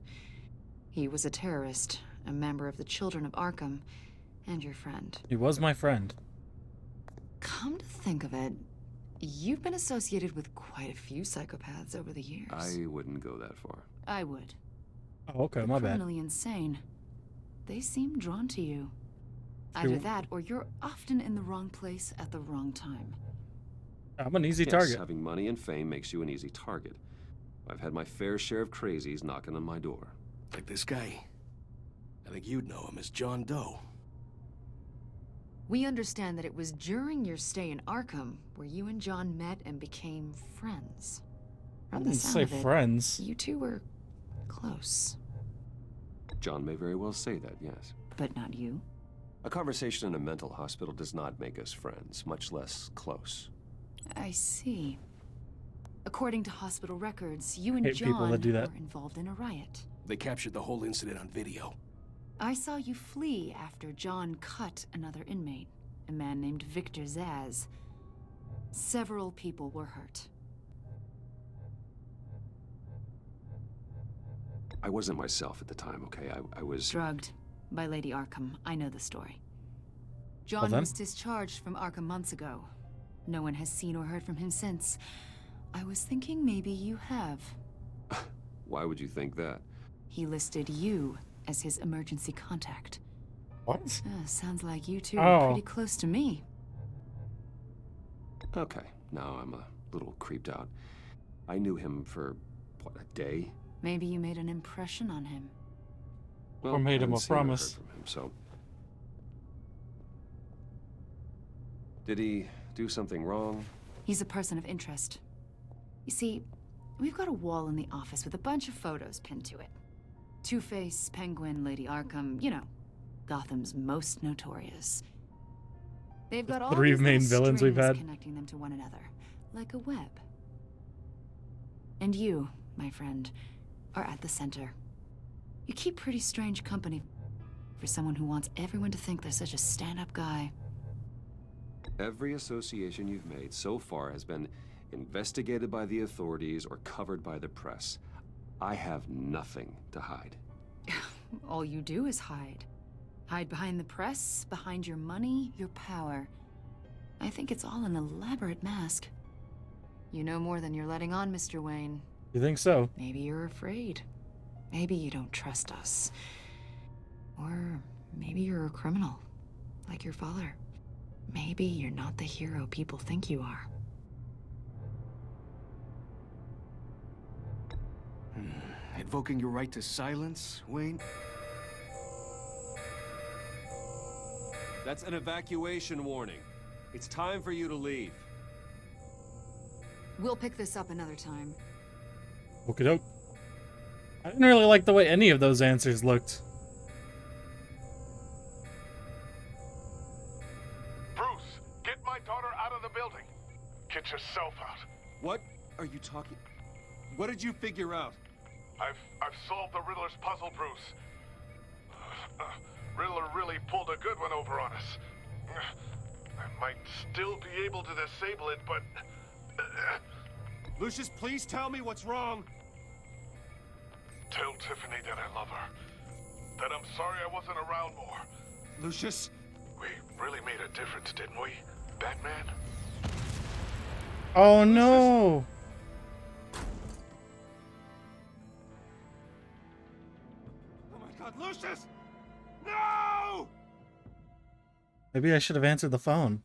He was a terrorist, a member of the Children of Arkham, and your friend. He was my friend. Come to think of it, you've been associated with quite a few psychopaths over the years. I wouldn't go that far. I would. Oh, okay, my bad. Criminally insane. They seem drawn to you. Either that, or you're often in the wrong place at the wrong time. I'm an easy Yes, target. Having money and fame makes you an easy target. I've had my fair share of crazies knocking on my door. Like this guy. I think you'd know him as John Doe. We understand that it was during your stay in Arkham where you and John met and became friends. I From the didn't sound say of it, friends. you two were close. John may very well say that, yes. But not you? A conversation in a mental hospital does not make us friends, much less close. I see. According to hospital records, you and Hate people John that do that. were involved in a riot. They captured the whole incident on video. I saw you flee after John cut another inmate, a man named Victor Zaz. Several people were hurt. I wasn't myself at the time, okay? I was... Drugged by Lady Arkham. I know the story. John Well then. was discharged from Arkham months ago. No one has seen or heard from him since. I was thinking maybe you have. Why would you think that? He listed you as his emergency contact. What? Sounds like you two Oh. are pretty close to me. Okay, now I'm a little creeped out. I knew him for, what, a day? Maybe you made an impression on him. Well, Or made I him haven't a seen or heard promise. from him, so... Did he do something wrong? He's a person of interest. You see, we've got a wall in the office with a bunch of photos pinned to it. Two-Face, Penguin, Lady Arkham, you know, Gotham's most notorious. They've got all Three these main little villains we've strings had. connecting them to one another, like a web. And you, my friend, are at the center. You keep pretty strange company for someone who wants everyone to think they're such a stand-up guy. Every association you've made so far has been investigated by the authorities or covered by the press. I have nothing to hide. All you do is hide. Hide behind the press, behind your money, your power. I think it's all an elaborate mask. You know more than you're letting on, Mr. Wayne. You think so? Maybe you're afraid. Maybe you don't trust us. Or maybe you're a criminal, like your father. Maybe you're not the hero people think you are. Invoking your right to silence, Wayne? That's an evacuation warning. It's time for you to leave. We'll pick this up another time. Okie doke. I didn't really like the way any of those answers looked. Bruce, get my daughter out of the building. Get yourself out. What are you talking? What did you figure out? I've solved the Riddler's puzzle, Bruce. Riddler really pulled a good one over on us. I might still be able to disable it, but... Lucius, please tell me what's wrong. Tell Tiffany that I love her. That I'm sorry I wasn't around more. Lucius? We really made a difference, didn't we, Batman? Oh no! Oh my God, Lucius! No! Maybe I should have answered the phone.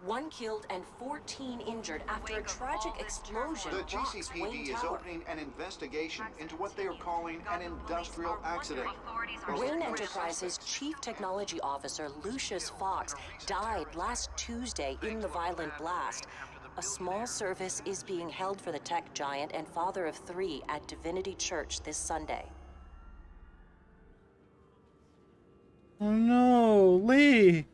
1 killed and 14 injured after a tragic explosion The rocks GCPD Wayne is Tower. opening an investigation into what they are calling an industrial accident. Wayne Enterprises Chief Technology Officer Lucius Fox died last Tuesday in the violent blast. A small service is being held for the tech giant and father of 3 at Divinity Church this Sunday. Oh no, Lee!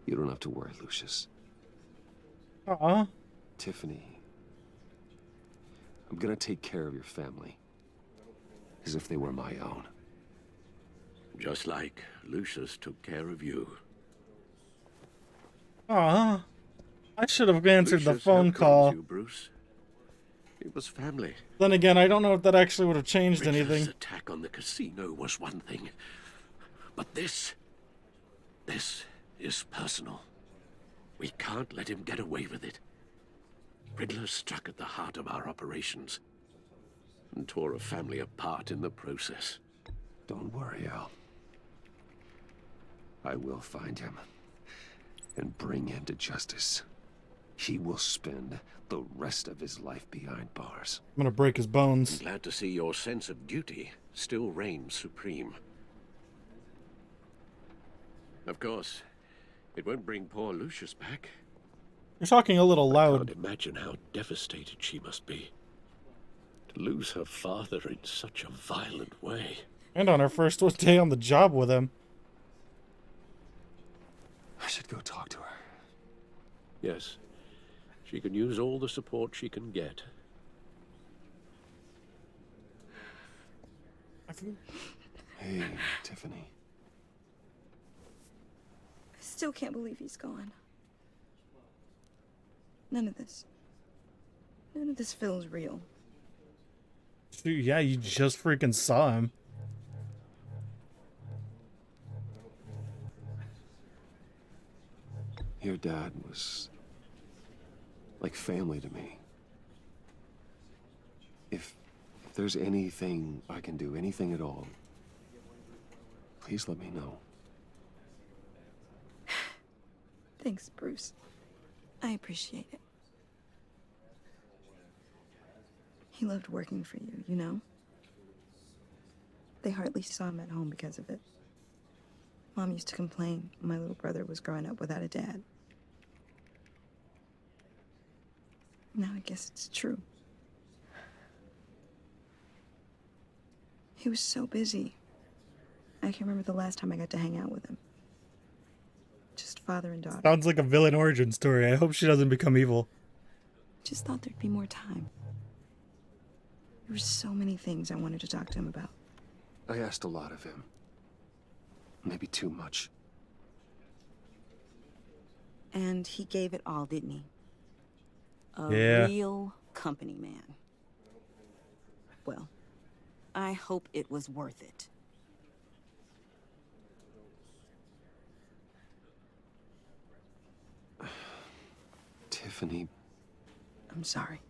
You don't have to worry, Lucius. Tiffany, I'm gonna take care of your family. As if they were my own. Just like Lucius took care of you. I should have answered the Lucius phone helped call. raise you, Bruce. It was family. Then again, I don't know if that actually would have changed Riddler's anything. attack on the casino was one thing. But this is personal. We can't let him get away with it. Riddler struck at the heart of our operations and tore a family apart in the process. Don't worry, Al. I will find him and bring him to justice. He will spend the rest of his life behind bars. I'm gonna break his bones. I'm glad to see your sense of duty still reigns supreme. Of course, it won't bring poor Lucius back. You're talking a little I loud. can't imagine how devastated she must be. To lose her father in such a violent way. And on her first day on the job with him. I should go talk to her. Yes, she can use all the support she can get. Hey, Tiffany. I still can't believe he's gone. None of this feels real. Dude, yeah, you just freaking saw him. Your dad was like family to me. If there's anything I can do, anything at all, please let me know. Thanks, Bruce. I appreciate it. He loved working for you, you know? They hardly saw him at home because of it. Mom used to complain my little brother was growing up without a dad. Now I guess it's true. He was so busy. I can't remember the last time I got to hang out with him. Just father and daughter. Sounds like a villain origin story. I hope she doesn't become evil. Just thought there'd be more time. There were so many things I wanted to talk to him about. I asked a lot of him. Maybe too much. And he gave it all, didn't he? A Yeah. real company man. Well, I hope it was worth it. Tiffany, I'm sorry.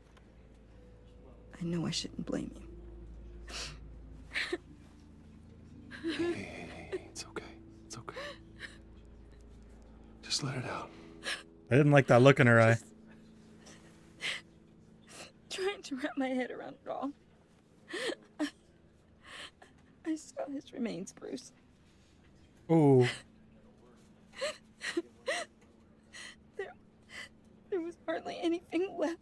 I know I shouldn't blame you. hey, it's okay. It's okay. Just let it out. I didn't like that look in her eye. Trying to wrap my head around it all. I saw his remains, Bruce. Ooh. There was hardly anything left.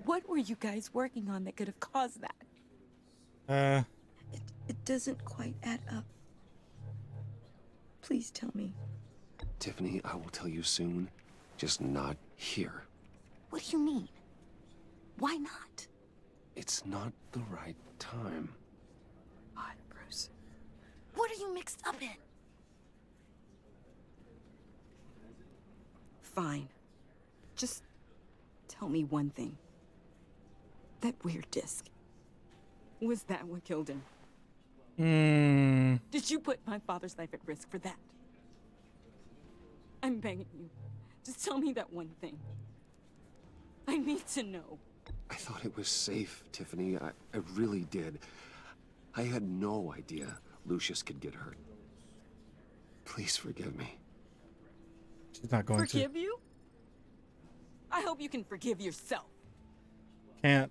What were you guys working on that could have caused that? It doesn't quite add up. Please tell me. Tiffany, I will tell you soon, just not here. What do you mean? Why not? It's not the right time. God, Bruce. What are you mixed up in? Fine. Just tell me one thing. That weird disc. Was that what killed him? Did you put my father's life at risk for that? I'm begging you. Just tell me that one thing. I need to know. I thought it was safe, Tiffany. I really did. I had no idea Lucius could get hurt. Please forgive me. She's not going to. Forgive you? I hope you can forgive yourself. Can't.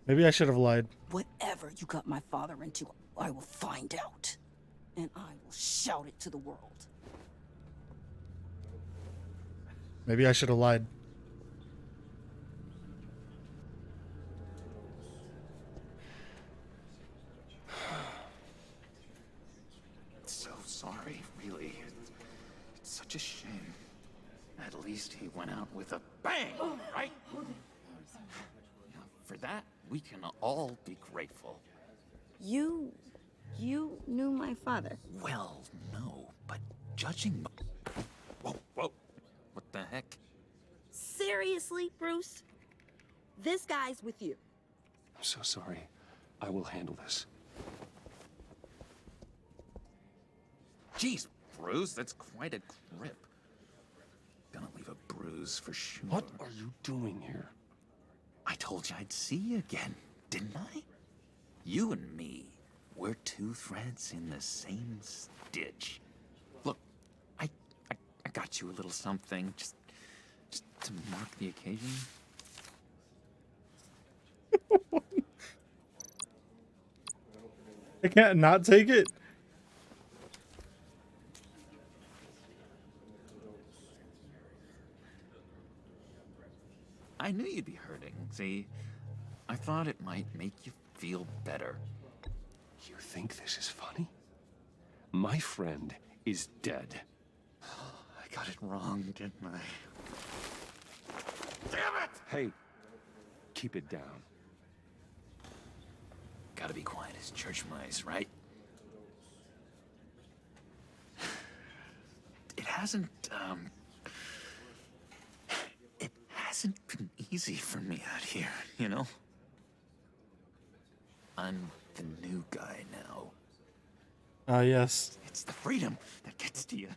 Maybe I should have lied. Whatever you got my father into, I will find out. And I will shout it to the world. Maybe I should have lied. So sorry, really. It's such a shame. At least he went out with a bang, right? Now, for that, we can all be grateful. You knew my father. Well, no, but judging by... Whoa, whoa. What the heck? Seriously, Bruce? This guy's with you. I'm so sorry. I will handle this. Jeez, Bruce, that's quite a grip. Gonna leave a bruise for sure. What are you doing here? I told you I'd see you again, didn't I? You and me, we're two threads in the same stitch. Look, I got you a little something, just to mark the occasion. I can't not take it. I knew you'd be hurting, see? I thought it might make you feel better. You think this is funny? My friend is dead. I got it wrong, didn't I? Damn it! Hey, keep it down. Gotta be quiet as church mice, right? It hasn't been easy for me out here, you know? I'm the new guy now. Yes. It's the freedom that gets to you.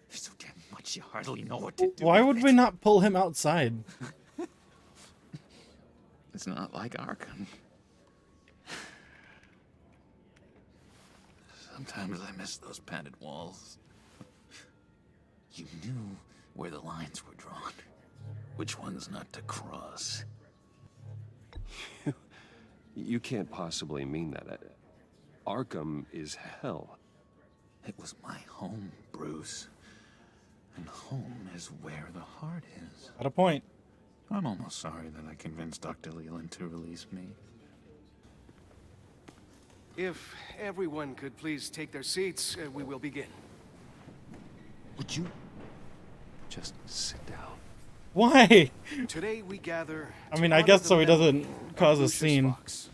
There's so damn much you hardly know what to do. Why would we not pull him outside? It's not like Arkham. Sometimes I miss those padded walls. You knew where the lines were drawn. Which ones not to cross. You can't possibly mean that. Arkham is hell. It was my home, Bruce. And home is where the heart is. At a point. I'm almost sorry that I convinced Dr. Leland to release me. If everyone could please take their seats, we will begin. Would you just sit down? Why? Today we gather. I mean, I guess so he doesn't cause a scene. Fox.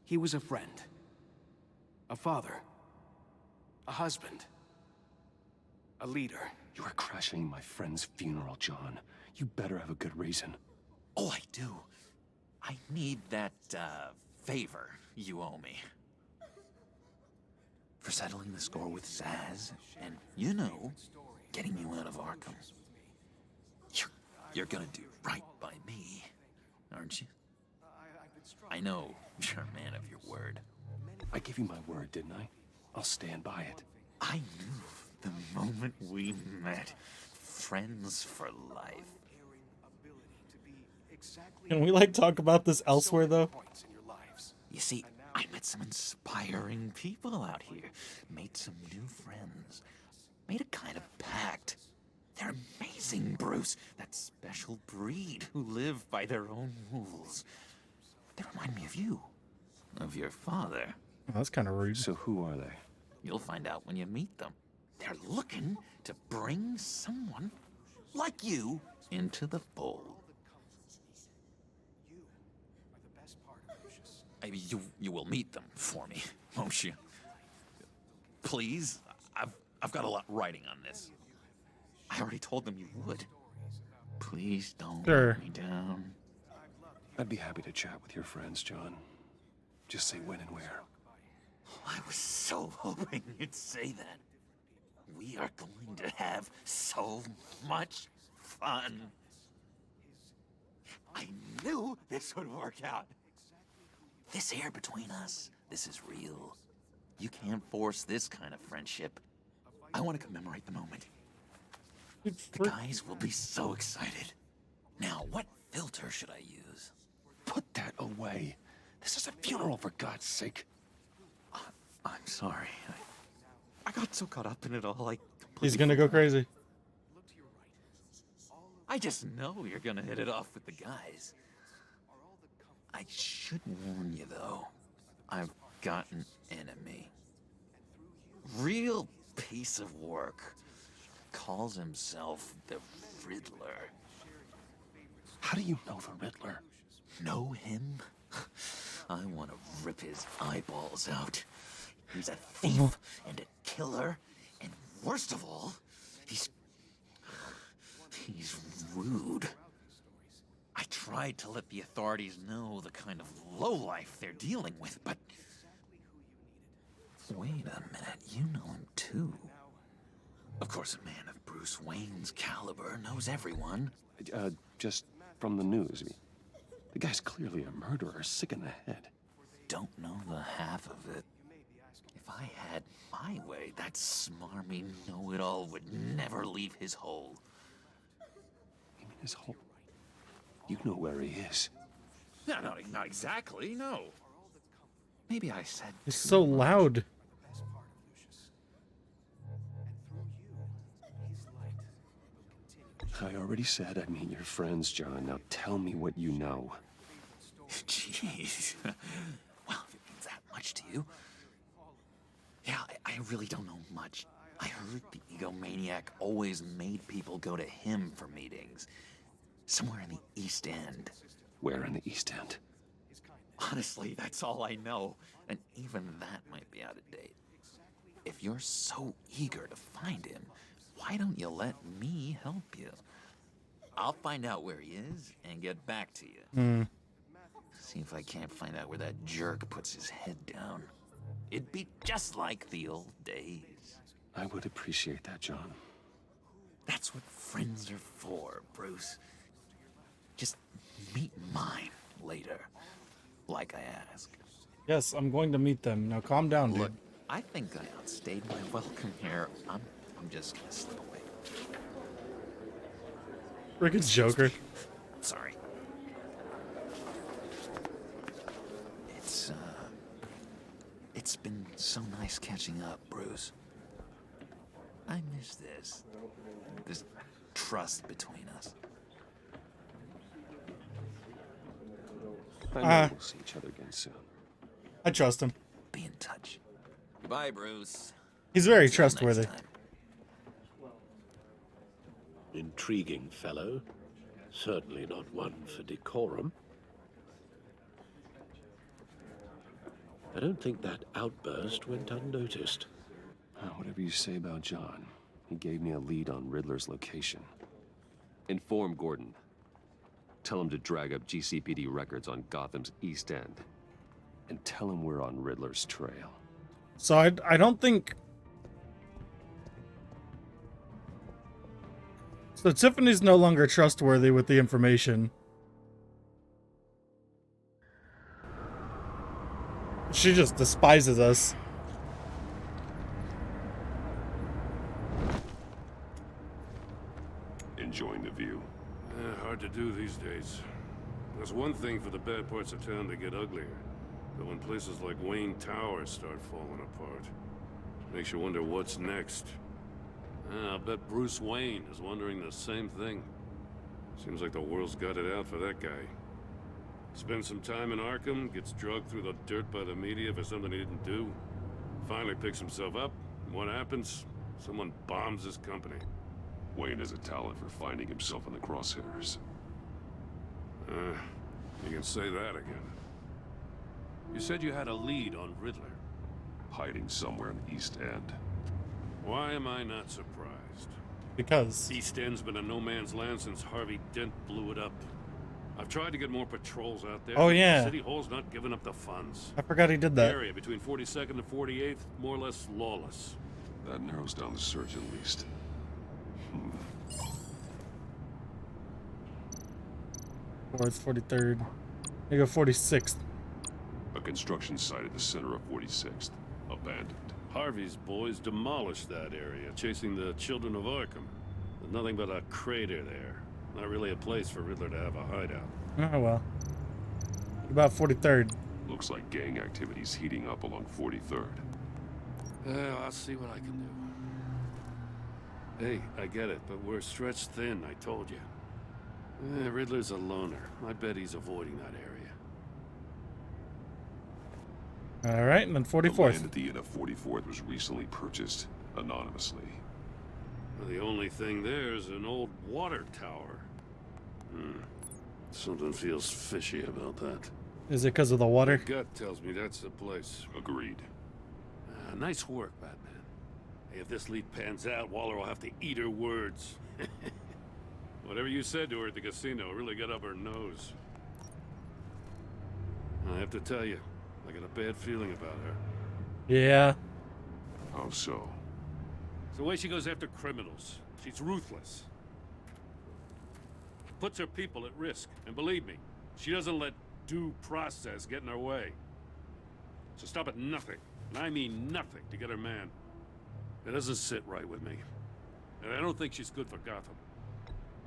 He was a friend, a father, a husband, a leader. You are crashing my friend's funeral, John. You better have a good reason. Oh, I do. I need that favor you owe me. for settling the score with Zaz, and, you know, getting you out of Arkham. You're gonna do right by me, aren't you? I know you're a man of your word. I gave you my word, didn't I? I'll stand by it. I knew the moment we met. Friends for life. Can we, like, talk about this elsewhere, though? You see, I met some inspiring people out here. Made some new friends. Made a kind of pact. They're amazing, Bruce. That special breed who live by their own rules. They remind me of you. Of your father. Oh, that's kind of rude. So who are they? You'll find out when you meet them. They're looking to bring someone like you into the fold. Maybe you will meet them for me, won't you? Please, I've got a lot writing on this. I already told them you would. Please don't let me down. I'd be happy to chat with your friends, John. Just say when and where. I was so hoping you'd say that. We are going to have so much fun. I knew this would work out. This air between us, this is real. You can't force this kind of friendship. I want to commemorate the moment. The guys will be so excited. Now, what filter should I use? Put that away. This is a funeral, for God's sake. I'm sorry. I got so caught up in it all, He's gonna go crazy. I just know you're gonna hit it off with the guys. I should warn you, though. I've got an enemy. Real piece of work. Calls himself the Riddler. How do you know the Riddler? Know him? I want to rip his eyeballs out. He's a thief and a killer, and worst of all, he's rude. I tried to let the authorities know the kind of lowlife they're dealing with, but... Wait a minute, you know him too. Of course, a man of Bruce Wayne's caliber knows everyone. Just from the news. The guy's clearly a murderer, sick in the head. Don't know the half of it. If I had my way, that smarmy know-it-all would never leave his hole. You mean his hole? You know where he is. No, not exactly, no. Maybe I said It's so loud. I already said I'd meet your friends, John. Now tell me what you know. Jeez. Well, if it means that much to you. Yeah, I really don't know much. I heard the egomaniac always made people go to him for meetings. Somewhere in the East End. Where in the East End? Honestly, that's all I know. And even that might be out of date. If you're so eager to find him, why don't you let me help you? I'll find out where he is and get back to you. See if I can't find out where that jerk puts his head down. It'd be just like the old days. I would appreciate that, John. That's what friends are for, Bruce. Just meet mine later, like I asked. Yes, I'm going to meet them. Now calm down, dude. Look, I think I outstayed my welcome here. I'm just gonna slip away. Rick's Joker. Sorry. It's been so nice catching up, Bruce. I miss this trust between us. I know we'll see each other again soon. I trust him. Be in touch. Goodbye, Bruce. He's very trustworthy. Intriguing fellow. Certainly not one for decorum. I don't think that outburst went unnoticed. Whatever you say about John, he gave me a lead on Riddler's location. Inform Gordon. Tell him to drag up GCPD records on Gotham's East End. And tell him we're on Riddler's trail. So I don't think... So Tiffany's no longer trustworthy with the information. She just despises us. Enjoying the view? Hard to do these days. There's one thing for the bad parts of town to get uglier. But when places like Wayne Tower start falling apart, makes you wonder what's next. I bet Bruce Wayne is wondering the same thing. Seems like the world's got it out for that guy. Spends some time in Arkham, gets drugged through the dirt by the media for something he didn't do. Finally picks himself up, and what happens? Someone bombs his company. Wayne has a talent for finding himself in the crosshairs. You can say that again. You said you had a lead on Riddler. Hiding somewhere in the East End. Why am I not surprised? Because East End's been a no man's land since Harvey Dent blew it up. I've tried to get more patrols out there. Oh, yeah. City Hall's not giving up the funds. I forgot he did that. The area between 42nd and 48th, more or less lawless. That narrows down the search at least. Fourth, 43rd. You go 46th. A construction site at the center of 46th. Abandoned. Harvey's boys demolished that area, chasing the children of Arkham. There's nothing but a crater there. Not really a place for Riddler to have a hideout. Oh, well. What about 43rd? Looks like gang activity's heating up along 43rd. I'll see what I can do. Hey, I get it, but we're stretched thin, I told you. Riddler's a loner. I bet he's avoiding that area. Alright, and then 44th. The land at the end of 44th was recently purchased anonymously. Well, the only thing there is an old water tower. Something feels fishy about that. Is it because of the water? My gut tells me that's the place. Agreed. Nice work, Batman. Hey, if this lead pans out, Waller will have to eat her words. Whatever you said to her at the casino really got up her nose. I have to tell you, I got a bad feeling about her. Yeah. How so? It's the way she goes after criminals. She's ruthless. Puts her people at risk. And believe me, she doesn't let due process get in her way. So stop at nothing, and I mean nothing, to get her man. It doesn't sit right with me. And I don't think she's good for Gotham.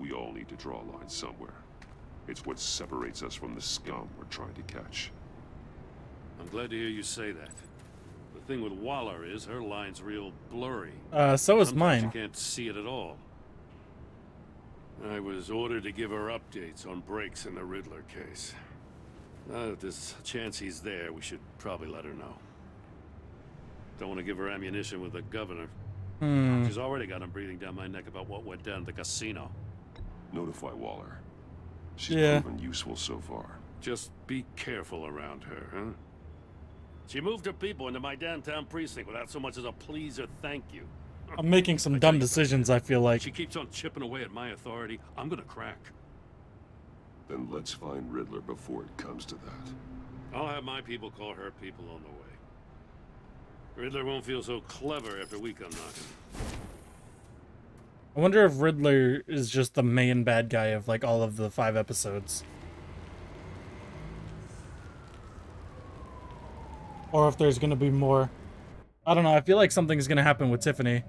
We all need to draw a line somewhere. It's what separates us from the scum we're trying to catch. I'm glad to hear you say that. The thing with Waller is her line's real blurry. So is Sometimes mine. You can't see it at all. I was ordered to give her updates on breaks in the Riddler case. If there's a chance he's there, we should probably let her know. Don't want to give her ammunition with the governor. She's already got him breathing down my neck about what went down at the casino. Notify Waller. She's proven useful so far. Just be careful around her, huh? She moved her people into my downtown precinct without so much as a please or thank you. I'm making some dumb decisions, I feel like. She keeps on chipping away at my authority. I'm gonna crack. Then let's find Riddler before it comes to that. I'll have my people call her people on the way. Riddler won't feel so clever after we come knocking. I wonder if Riddler is just the main bad guy of like all of the 5 episodes. Or if there's gonna be more. I don't know, I feel like something's gonna happen with Tiffany.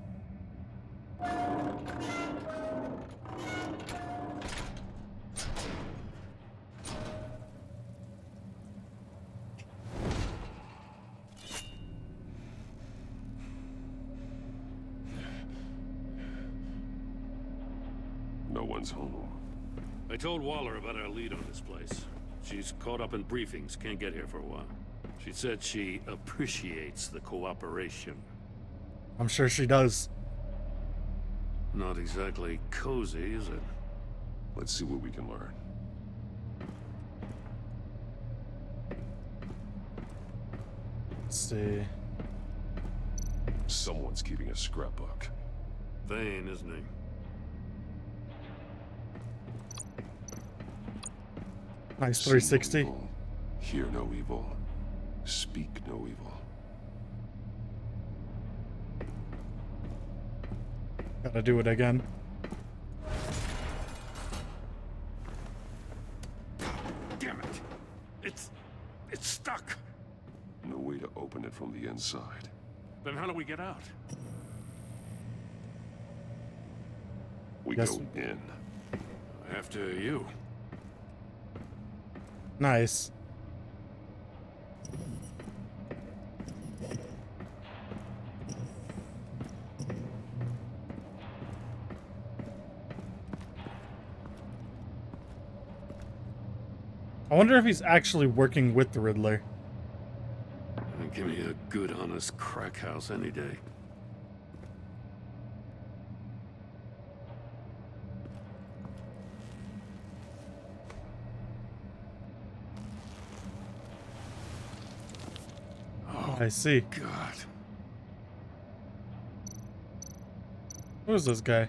No one's home. I told Waller about our lead on this place. She's caught up in briefings, can't get here for a while. She said she appreciates the cooperation. I'm sure she does. Not exactly cozy, is it? Let's see what we can learn. Let's see. Someone's keeping a scrapbook. Vain, isn't he? Nice 360. Hear no evil. Speak no evil. Gotta do it again. Damn it! It's stuck. No way to open it from the inside. Then how do we get out? We Yes. go in. After you. Nice. I wonder if he's actually working with the Riddler. Give me a good, honest crack house any day. Oh, I see. God. Who is this guy?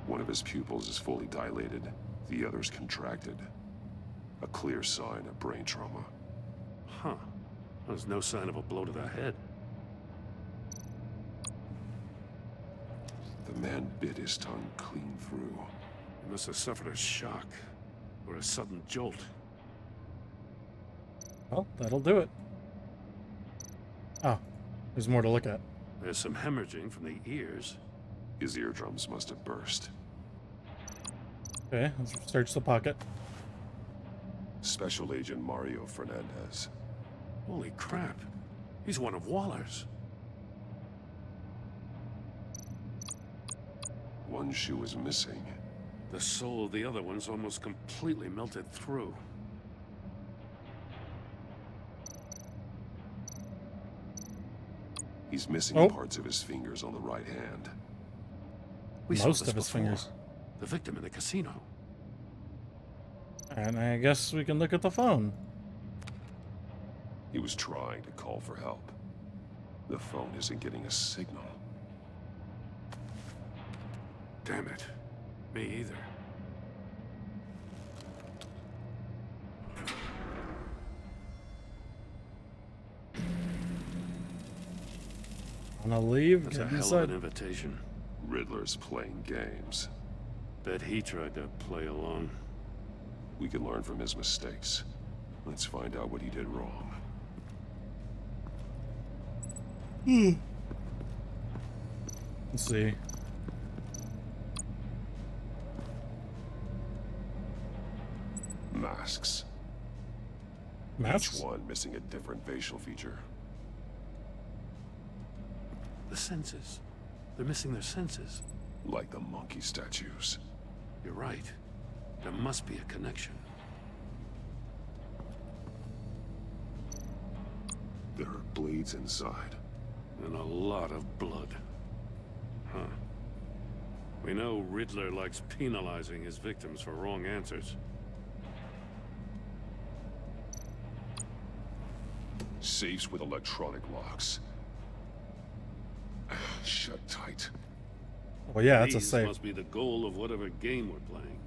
One of his pupils is fully dilated. The other's contracted. A clear sign of brain trauma. Huh. There's no sign of a blow to the head. The man bit his tongue clean through. He must have suffered a shock. Or a sudden jolt. Well, that'll do it. Oh, there's more to look at. There's some hemorrhaging from the ears. His eardrums must have burst. Okay, let's search the pocket. Special Agent Mario Fernandez. Holy crap. He's one of Waller's. One shoe is missing. The sole of the other one's almost completely melted through. He's missing parts of his fingers on the right hand. We saw Most this of his before. fingers. The victim in the casino. And I guess we can look at the phone. He was trying to call for help. The phone isn't getting a signal. Damn it. Me either. Wanna leave? That's a Get hell inside. of an invitation. Riddler's playing games. Bet he tried to play along. We can learn from his mistakes. Let's find out what he did wrong. Let's see. Masks. Masks? Each one missing a different facial feature. The senses. They're missing their senses. Like the monkey statues. You're right. There must be a connection. There are bleeds inside. And a lot of blood. Huh. We know Riddler likes penalizing his victims for wrong answers. Safes with electronic locks. Shut tight. Well, yeah, that's a These safe. must be the goal of whatever game we're playing.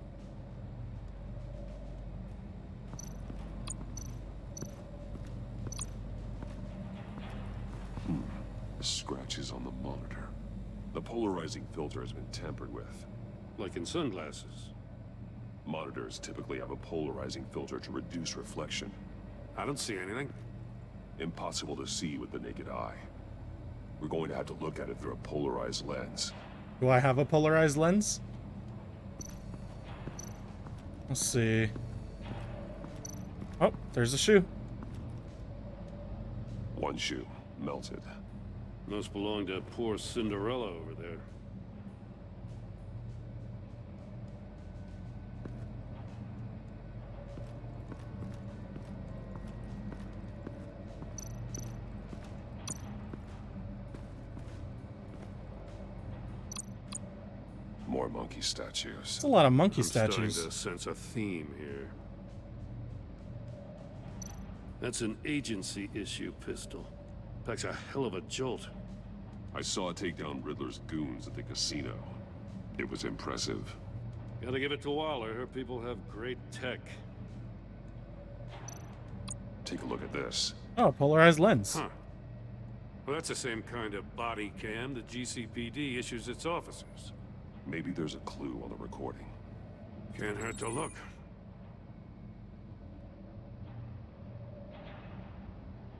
Scratches on the monitor. The polarizing filter has been tampered with. Like in sunglasses. Monitors typically have a polarizing filter to reduce reflection. I don't see anything. Impossible to see with the naked eye. We're going to have to look at it through a polarized lens. Do I have a polarized lens? Let's see. Oh, there's a shoe. One shoe, melted. Must belong to poor Cinderella over there. More monkey statues. It's a lot of monkey I'm statues. starting to sense a theme here. That's an agency issue pistol. Packs a hell of a jolt. I saw it take down Riddler's goons at the casino. It was impressive. Gotta give it to Waller. Her people have great tech. Take a look at this. Oh, polarized lens. Huh. Well, that's the same kind of body cam the GCPD issues its officers. Maybe there's a clue on the recording. Can't hurt to look.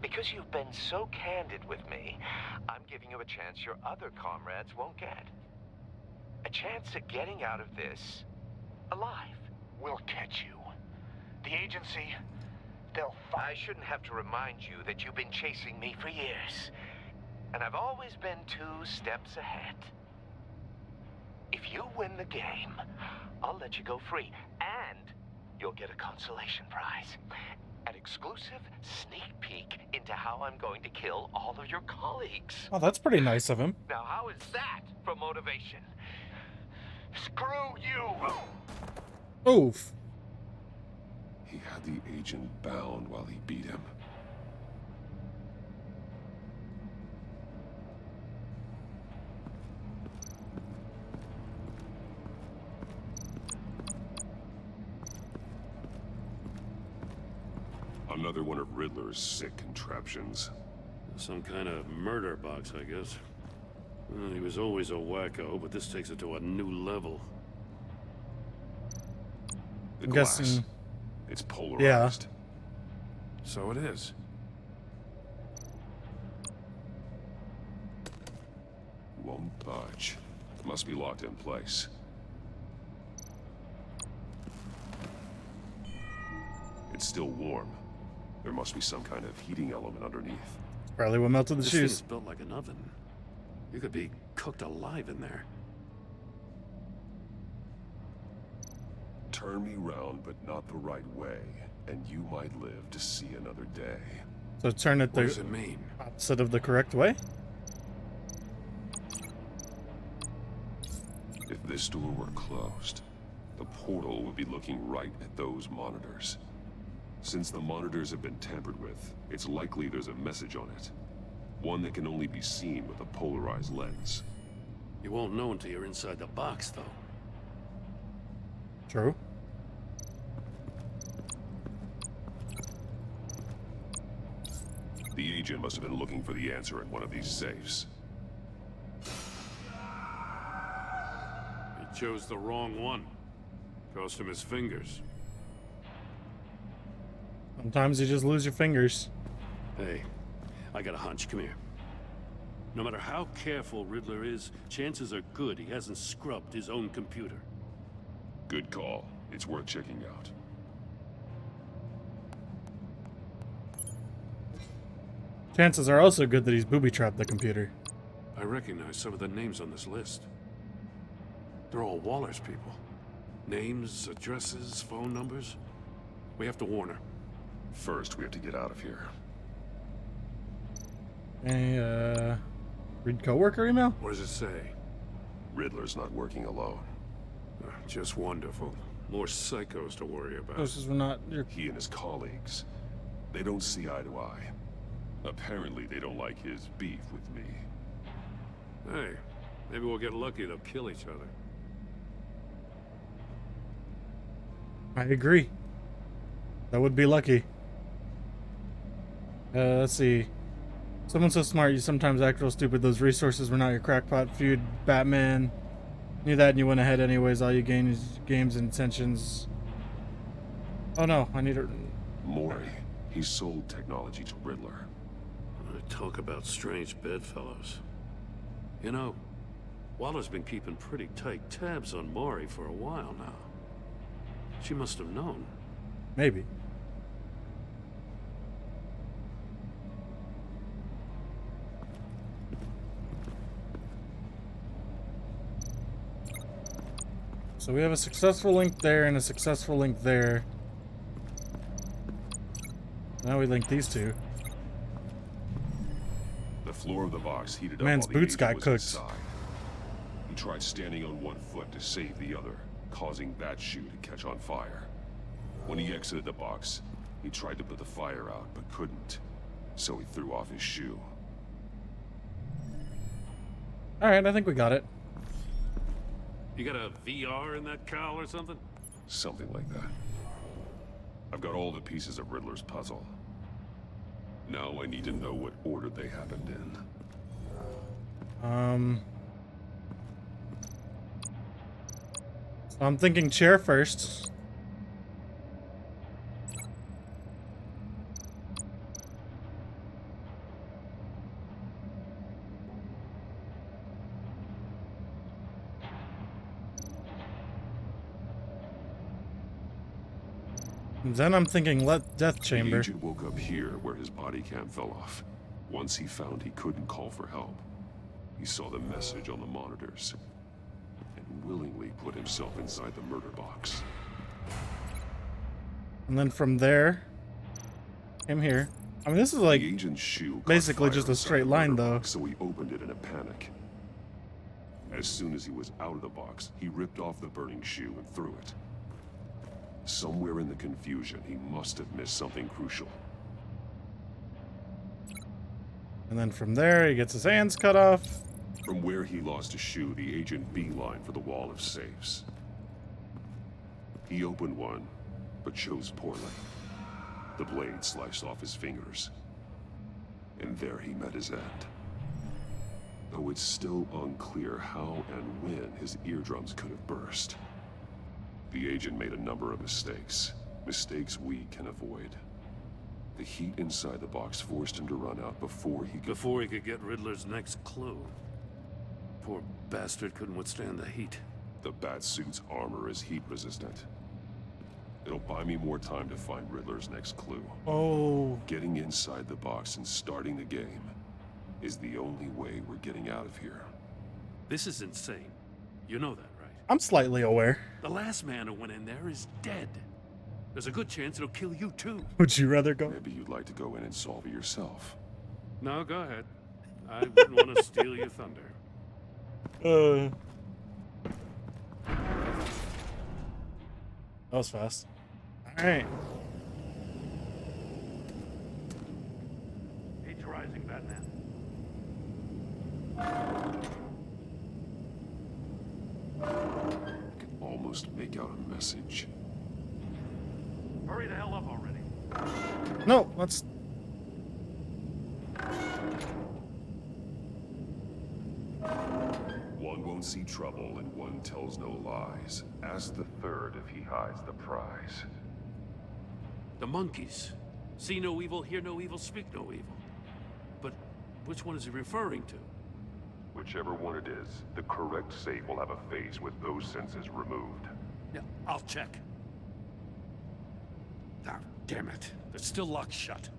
Because you've been so candid with me, I'm giving you a chance your other comrades won't get. A chance at getting out of this alive. We'll catch you. The agency, they'll find... I shouldn't have to remind you that you've been chasing me for years. And I've always been 2 steps ahead. If you win the game, I'll let you go free. And you'll get a consolation prize. An exclusive sneak peek into how I'm going to kill all of your colleagues. Oh, that's pretty nice of him. Now, how is that for motivation? Screw you! Oof. He had the agent bound while he beat him. Another one of Riddler's sick contraptions. Some kind of murder box, I guess. Well, he was always a wacko, but this takes it to a new level. The I'm glass. guessing. It's polarized. Yeah. So it is. Won't budge. Must be locked in place. It's still warm. There must be some kind of heating element underneath. Probably what melted the This shoes. thing's built like an oven. You could be cooked alive in there. Turn me round, but not the right way, and you might live to see another day. So turn it What does the it mean? opposite of the correct way? If this door were closed, the portal would be looking right at those monitors. Since the monitors have been tampered with, it's likely there's a message on it. One that can only be seen with a polarized lens. You won't know until you're inside the box, though. True. The agent must have been looking for the answer in one of these safes. He chose the wrong one. Cost him his fingers. Sometimes you just lose your fingers. Hey, I got a hunch. Come here. No matter how careful Riddler is, chances are good he hasn't scrubbed his own computer. Good call. It's worth checking out. Chances are also good that he's booby-trapped the computer. I recognize some of the names on this list. They're all Waller's people. Names, addresses, phone numbers. We have to warn her. First, we have to get out of here. Read coworker email? What does it say? Riddler's not working alone. Just wonderful. More psychos to worry about. This is not your... He and his colleagues. They don't see eye to eye. Apparently, they don't like his beef with me. Hey, maybe we'll get lucky. They'll kill each other. I agree. That would be lucky. Let's see. Someone so smart, you sometimes act real stupid. Those resources were not your crackpot feud. Batman. Knew that and you went ahead anyways. All you gain is games and intentions. Oh no, I need a... Mori. He sold technology to Riddler. Talk about strange bedfellows. You know, Waller's been keeping pretty tight tabs on Mori for a while now. She must have known. Maybe. So we have a successful link there and a successful link there. Now we link these two. The floor of the box heated up Man's while the boots agent got was cooked. inside. He tried standing on one foot to save the other, causing that shoe to catch on fire. When he exited the box, he tried to put the fire out, but couldn't. So he threw off his shoe. Alright, I think we got it. You got a VR in that cowl or something? Something like that. I've got all the pieces of Riddler's puzzle. Now I need to know what order they happened in. So I'm thinking chair first. And then I'm thinking death chamber. The agent woke up here where his body cam fell off. Once he found he couldn't call for help, he saw the message on the monitors and willingly put himself inside the murder box. And then from there, came here. I mean, this is like the agent's shoe basically just a straight line, though. So he opened it in a panic. As soon as he was out of the box, he ripped off the burning shoe and threw it. Somewhere in the confusion, he must have missed something crucial. And then from there, he gets his hands cut off. From where he lost a shoe, the agent beelined for the wall of safes. He opened one, but chose poorly. The blade sliced off his fingers. And there he met his end. Though it's still unclear how and when his eardrums could have burst. The agent made a number of mistakes. Mistakes we can avoid. The heat inside the box forced him to run out before he could get Riddler's next clue. Poor bastard couldn't withstand the heat. The Batsuit's armor is heat resistant. It'll buy me more time to find Riddler's next clue. Oh. Getting inside the box and starting the game is the only way we're getting out of here. This is insane. You know that, right? I'm slightly aware. The last man who went in there is dead. There's a good chance it'll kill you too. Would you rather go? Maybe you'd like to go in and solve it yourself. No, go ahead. I wouldn't want to steal your thunder. That was fast. Alright. Age rising, Batman. I can almost make out a message. Hurry the hell up already. No, let's... One won't see trouble and one tells no lies. Ask the third if he hides the prize. The monkeys. See no evil, hear no evil, speak no evil. But which one is he referring to? Whichever one it is, the correct safe will have a face with those senses removed. Yeah, I'll check. Ah, damn it. They're still locked shut.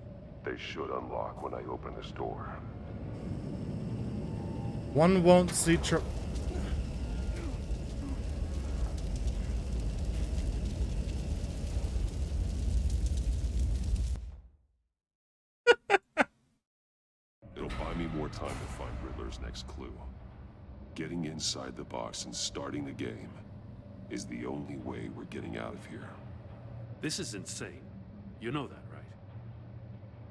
They should unlock when I open this door. One won't see trouble. It'll buy me more time to find Riddler's next clue. Getting inside the box and starting the game is the only way we're getting out of here. This is insane. You know that, right?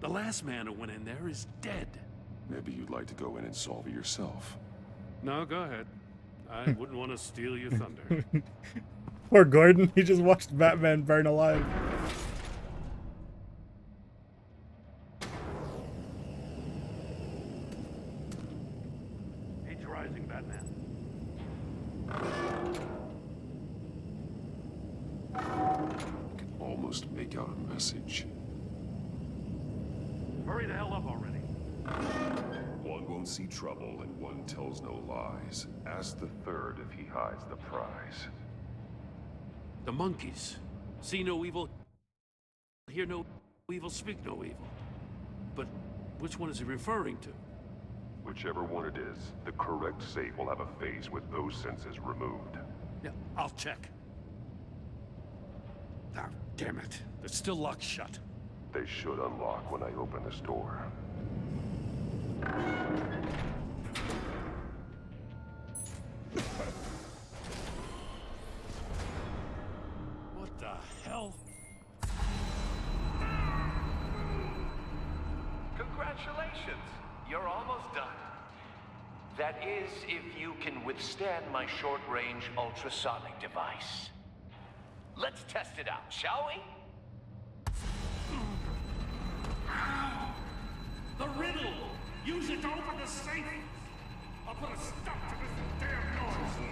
The last man who went in there is dead. Maybe you'd like to go in and solve it yourself. No, go ahead. I wouldn't want to steal your thunder. Poor Gordon, he just watched Batman burn alive. Age rising, Batman. I can almost make out a message. Hurry the hell up already. One won't see trouble and one tells no lies. Ask the third if he hides the prize. The monkeys. See no evil, hear no evil, speak no evil. But which one is he referring to? Whichever one it is, the correct safe will have a face with those senses removed. Yeah, I'll check. Ah, damn it. They're still locked shut. They should unlock when I open this door. What the hell? Congratulations! You're almost done. That is, if you can withstand my short-range ultrasonic device. Let's test it out, shall we? The riddle! Use it to open the safe! I'll put a stop to this damn noise!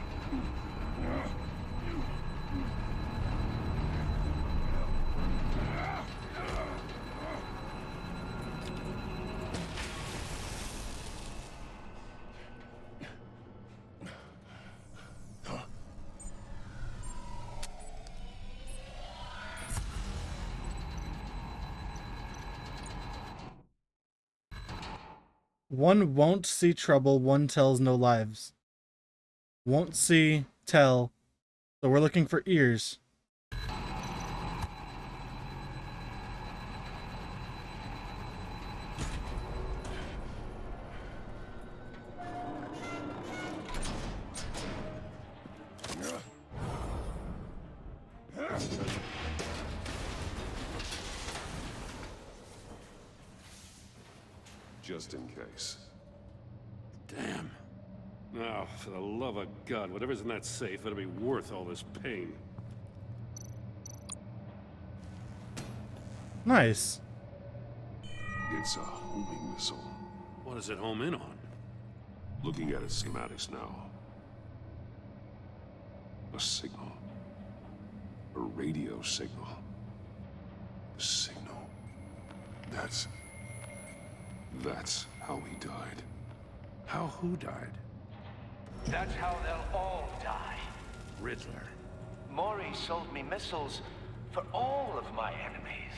One won't see trouble, one tells no lives. Won't see, tell. So we're looking for ears. Just in case. Damn. Now, for the love of God, whatever's in that safe better be worth all this pain. Nice. It's a homing missile. What does it home in on? Looking at its schematics now. A signal. A radio signal. A signal. That's how he died. How who died? That's how they'll all die. Riddler. Maury sold me missiles for all of my enemies.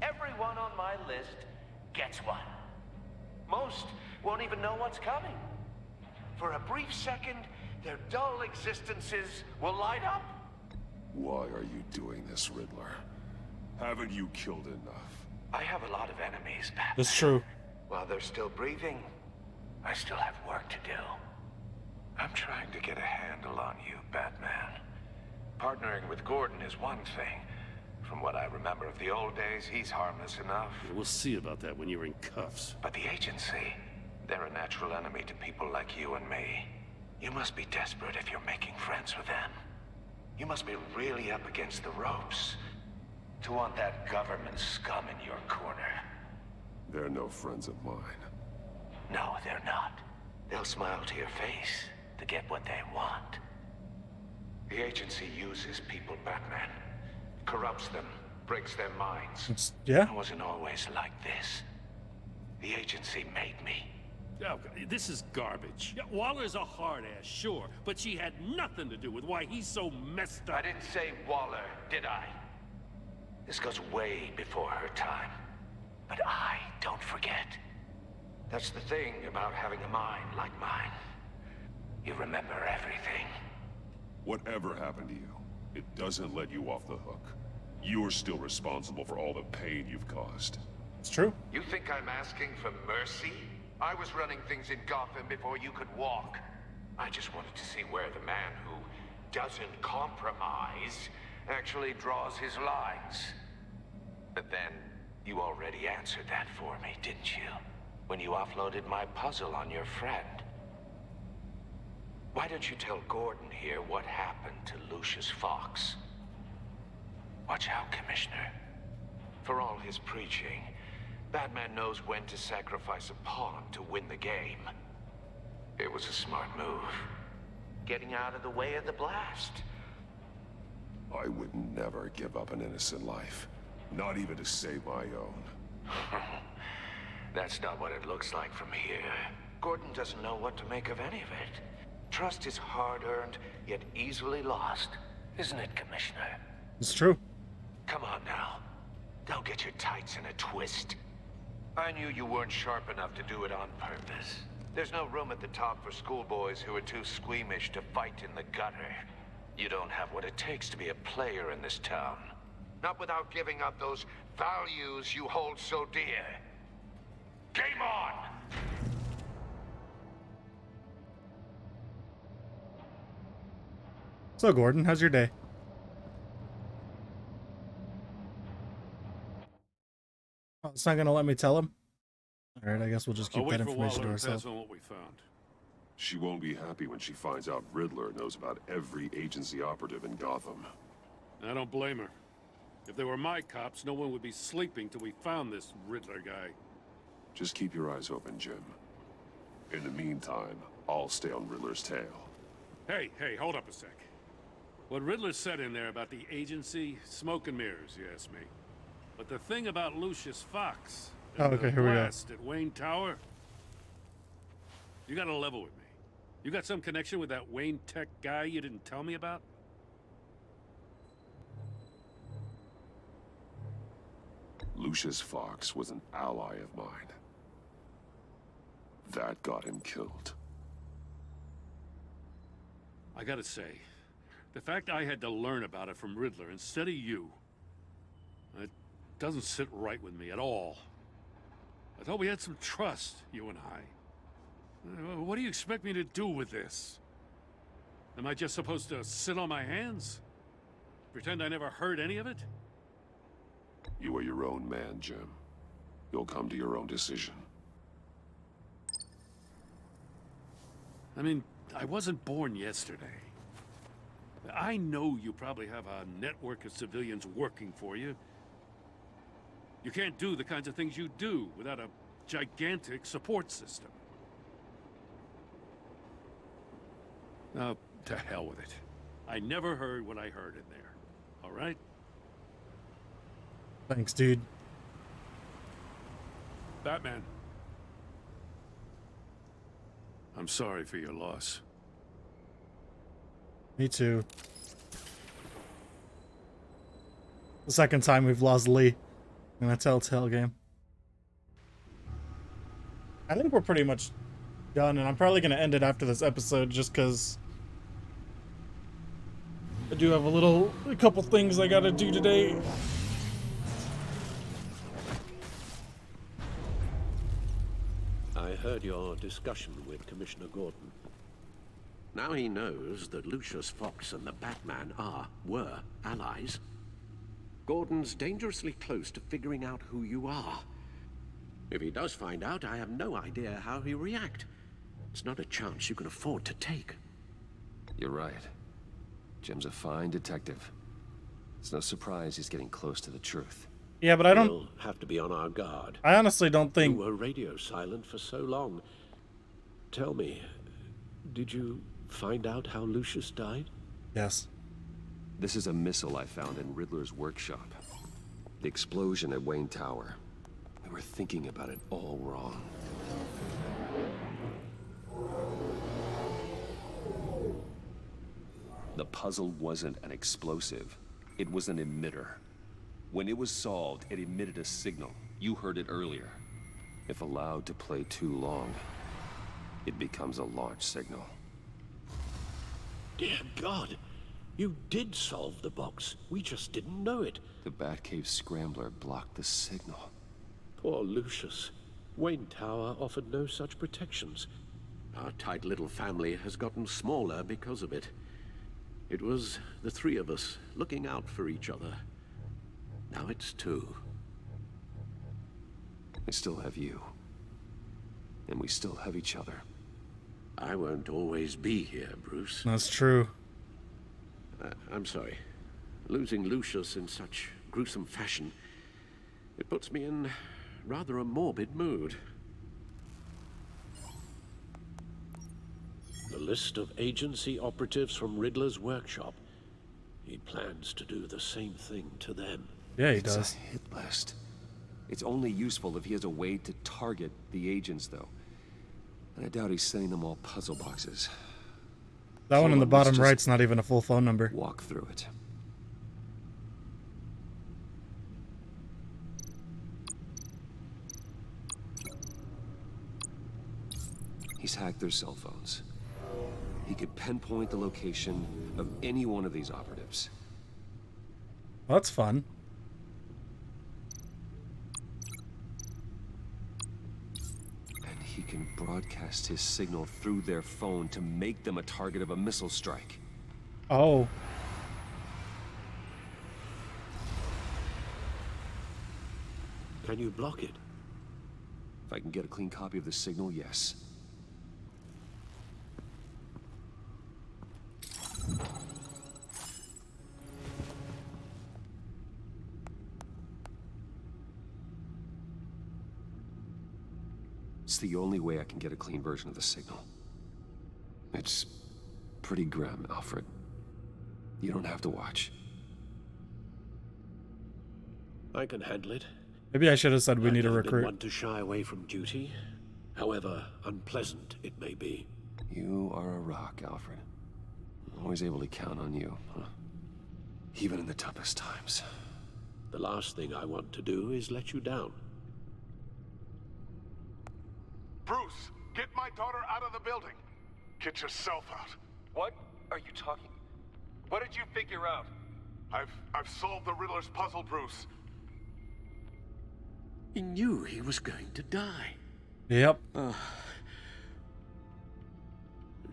Everyone on my list gets one. Most won't even know what's coming. For a brief second, their dull existences will light up. Why are you doing this, Riddler? Haven't you killed enough? I have a lot of enemies, Batman. That's true. While they're still breathing, I still have work to do. I'm trying to get a handle on you, Batman. Partnering with Gordon is one thing. From what I remember of the old days, he's harmless enough. We'll see about that when you're in cuffs. But the agency, they're a natural enemy to people like you and me. You must be desperate if you're making friends with them. You must be really up against the ropes to want that government scum in your corner. They're no friends of mine. No, they're not. They'll smile to your face to get what they want. The agency uses people, Batman. Corrupts them, breaks their minds. Yeah? I wasn't always like this. The agency made me. Oh, this is garbage. Yeah, Waller's a hard-ass, sure, but she had nothing to do with why he's so messed up. I didn't say Waller, did I? This goes way before her time. But I don't forget. That's the thing about having a mind like mine. You remember everything. Whatever happened to you, it doesn't let you off the hook. You're still responsible for all the pain you've caused. It's true. You think I'm asking for mercy? I was running things in Gotham before you could walk. I just wanted to see where the man who doesn't compromise actually draws his lines. But then, you already answered that for me, didn't you? When you offloaded my puzzle on your friend. Why don't you tell Gordon here what happened to Lucius Fox? Watch out, Commissioner. For all his preaching, Batman knows when to sacrifice a pawn to win the game. It was a smart move. Getting out of the way of the blast. I would never give up an innocent life. Not even to save my own. That's not what it looks like from here. Gordon doesn't know what to make of any of it. Trust is hard-earned, yet easily lost. Isn't it, Commissioner? It's true. Come on now. Don't get your tights in a twist. I knew you weren't sharp enough to do it on purpose. There's no room at the top for schoolboys who are too squeamish to fight in the gutter. You don't have what it takes to be a player in this town. Not without giving up those values you hold so dear. Game on! So, Gordon, how's your day? Oh, it's not gonna let me tell him? Alright, I guess we'll just keep that information to ourselves. On what we found. She won't be happy when she finds out Riddler knows about every agency operative in Gotham. I don't blame her. If they were my cops, no one would be sleeping till we found this Riddler guy. Just keep your eyes open, Jim. In the meantime, I'll stay on Riddler's tail. Hey, hold up a sec. What Riddler said in there about the agency, smoke and mirrors, you ask me. But the thing about Lucius Fox and okay, the here we go. blast at Wayne Tower, you gotta level with me. You got some connection with that Wayne Tech guy you didn't tell me about? Lucius Fox was an ally of mine. That got him killed. I gotta say, the fact I had to learn about it from Riddler instead of you, it doesn't sit right with me at all. I thought we had some trust, you and I. What do you expect me to do with this? Am I just supposed to sit on my hands? Pretend I never heard any of it? You are your own man, Jim. You'll come to your own decision. I mean, I wasn't born yesterday. I know you probably have a network of civilians working for you. You can't do the kinds of things you do without a gigantic support system. Now, to hell with it. I never heard what I heard in there. All right? Thanks, dude. Batman. I'm sorry for your loss. Me too. The second time we've lost Lee in a Telltale game. I think we're pretty much done, and I'm probably going to end it after this episode just because I do have a couple things I got to do today. I heard your discussion with Commissioner Gordon. Now he knows that Lucius Fox and the Batman were allies. Gordon's dangerously close to figuring out who you are. If he does find out, I have no idea how he'll react. It's not a chance you can afford to take. You're right. Jim's a fine detective. It's no surprise he's getting close to the truth. Yeah, but I don't... We'll have to be on our guard. I honestly don't think... You were radio silent for so long. Tell me, did you find out how Lucius died? Yes. This is a missile I found in Riddler's workshop. The explosion at Wayne Tower. We were thinking about it all wrong. The puzzle wasn't an explosive. It was an emitter. When it was solved, it emitted a signal. You heard it earlier. If allowed to play too long, it becomes a launch signal. Dear God, you did solve the box. We just didn't know it. The Batcave scrambler blocked the signal. Poor Lucius. Wayne Tower offered no such protections. Our tight little family has gotten smaller because of it. It was the three of us looking out for each other. Now it's two. I still have you. And we still have each other. I won't always be here, Bruce. That's true. I'm sorry. Losing Lucius in such gruesome fashion, it puts me in rather a morbid mood. The list of agency operatives from Riddler's workshop. He plans to do the same thing to them. Yeah, he It's does. a hit list. It's only useful if he has a way to target the agents, though. And I doubt he's sending them all puzzle boxes. That one in the Let's bottom just right's not even a full phone number. Walk through it. He's hacked their cell phones. He could pinpoint the location of any one of these operatives. Well, that's fun. And he can broadcast his signal through their phone to make them a target of a missile strike. Oh. Can you block it? If I can get a clean copy of the signal, yes. It's the only way I can get a clean version of the signal. It's pretty grim, Alfred. You don't have to watch. I can handle it. Maybe I should have said we need a I've never been recruit. one to shy away from duty, however unpleasant it may be. You are a rock, Alfred. Always able to count on you, huh? Even in the toughest times. The last thing I want to do is let you down. Bruce, get my daughter out of the building. Get yourself out. What are you talking? What did you figure out? I've solved the Riddler's puzzle, Bruce. He knew he was going to die. Yep.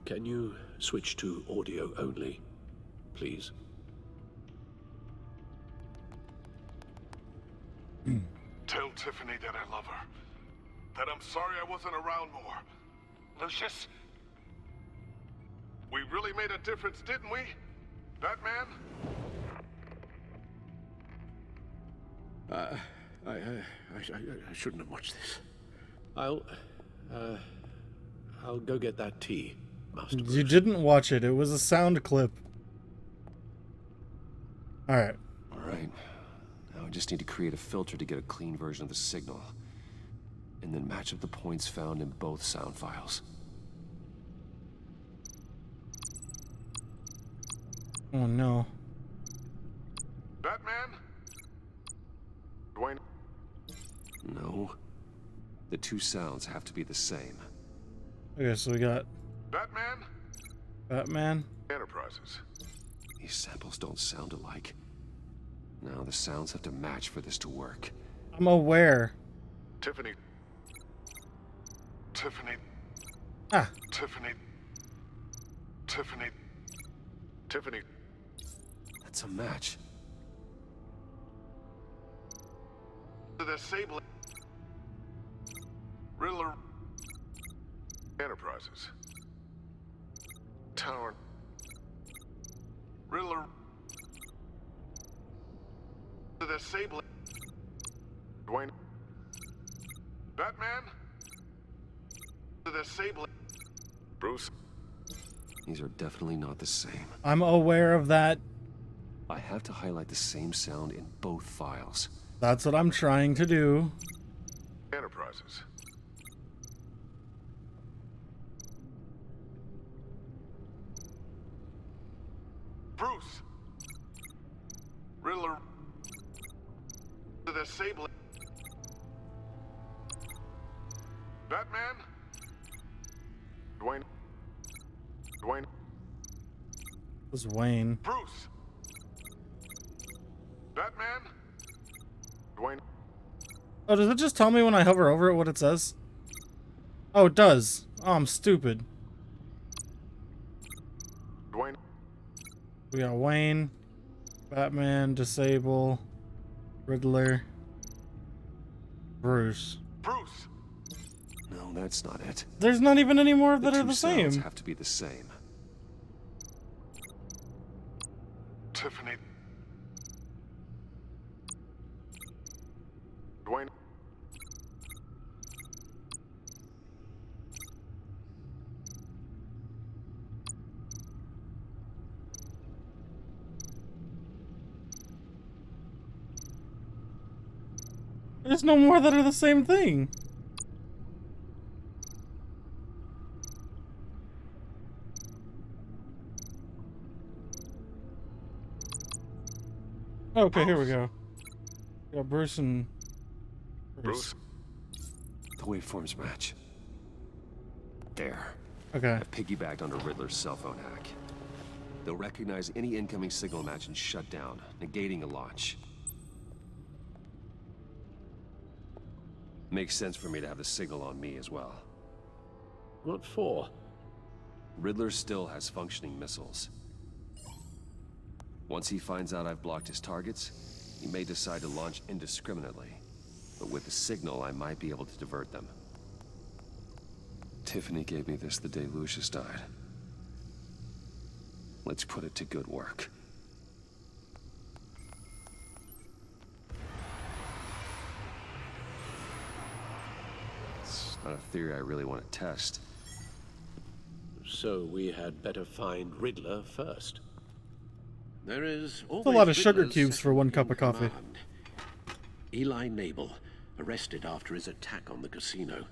Can you switch to audio only, please? Tell Tiffany that I love her. That I'm sorry I wasn't around more. Lucius? We really made a difference, didn't we? Batman? I shouldn't have watched this. I'll go get that tea, Master Bruce. You didn't watch it. It was a sound clip. Alright. Alright. Now I just need to create a filter to get a clean version of the signal. And then match up the points found in both sound files. Oh no. Batman? Dwayne? No. The two sounds have to be the same. Okay, so we got Batman? Batman. Enterprises. These samples don't sound alike. Now the sounds have to match for this to work. I'm aware. Tiffany. Ah. Tiffany. That's a match. The disabling. Riddler. Enterprises. Tower. Riddler. The disabling. Dwayne. Batman. The disabling. Bruce. These are definitely not the same. I'm aware of that. I have to highlight the same sound in both files. That's what I'm trying to do. Enterprises. Bruce. Riddler. The disabling. Batman. Dwayne. This is Wayne. Bruce. Batman. Dwayne. Oh, does it just tell me when I hover over it what it says? Oh, it does. Oh, I'm stupid. Dwayne. We got Wayne, Batman, Disable, Riddler, Bruce. Bruce. No, that's not it. There's not even any more that are the two sounds same. have to be the same. Tiffany. Dwayne. There's no more that are the same thing. Okay, here we go. We got Bruce and Bruce. The waveforms match. There. Okay. I've piggybacked onto Riddler's cell phone hack. They'll recognize any incoming signal match and shut down, negating a launch. Makes sense for me to have the signal on me as well. What for? Riddler still has functioning missiles. Once he finds out I've blocked his targets, he may decide to launch indiscriminately. But with the signal, I might be able to divert them. Tiffany gave me this the day Lucius died. Let's put it to good work. Not a theory I really want to test. So we had better find Riddler first. There is It's a lot of sugar Riddler's cubes for one cup of coffee. command. Eli Nabel, arrested after his attack on the casino.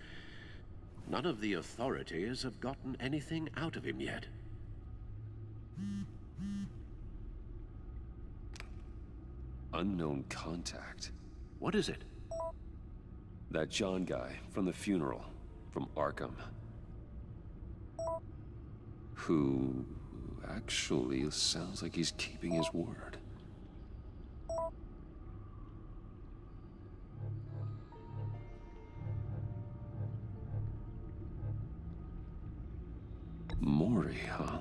None of the authorities have gotten anything out of him yet. Unknown contact. What is it? That John guy from the funeral, from Arkham. Who actually sounds like he's keeping his word. Maury, huh?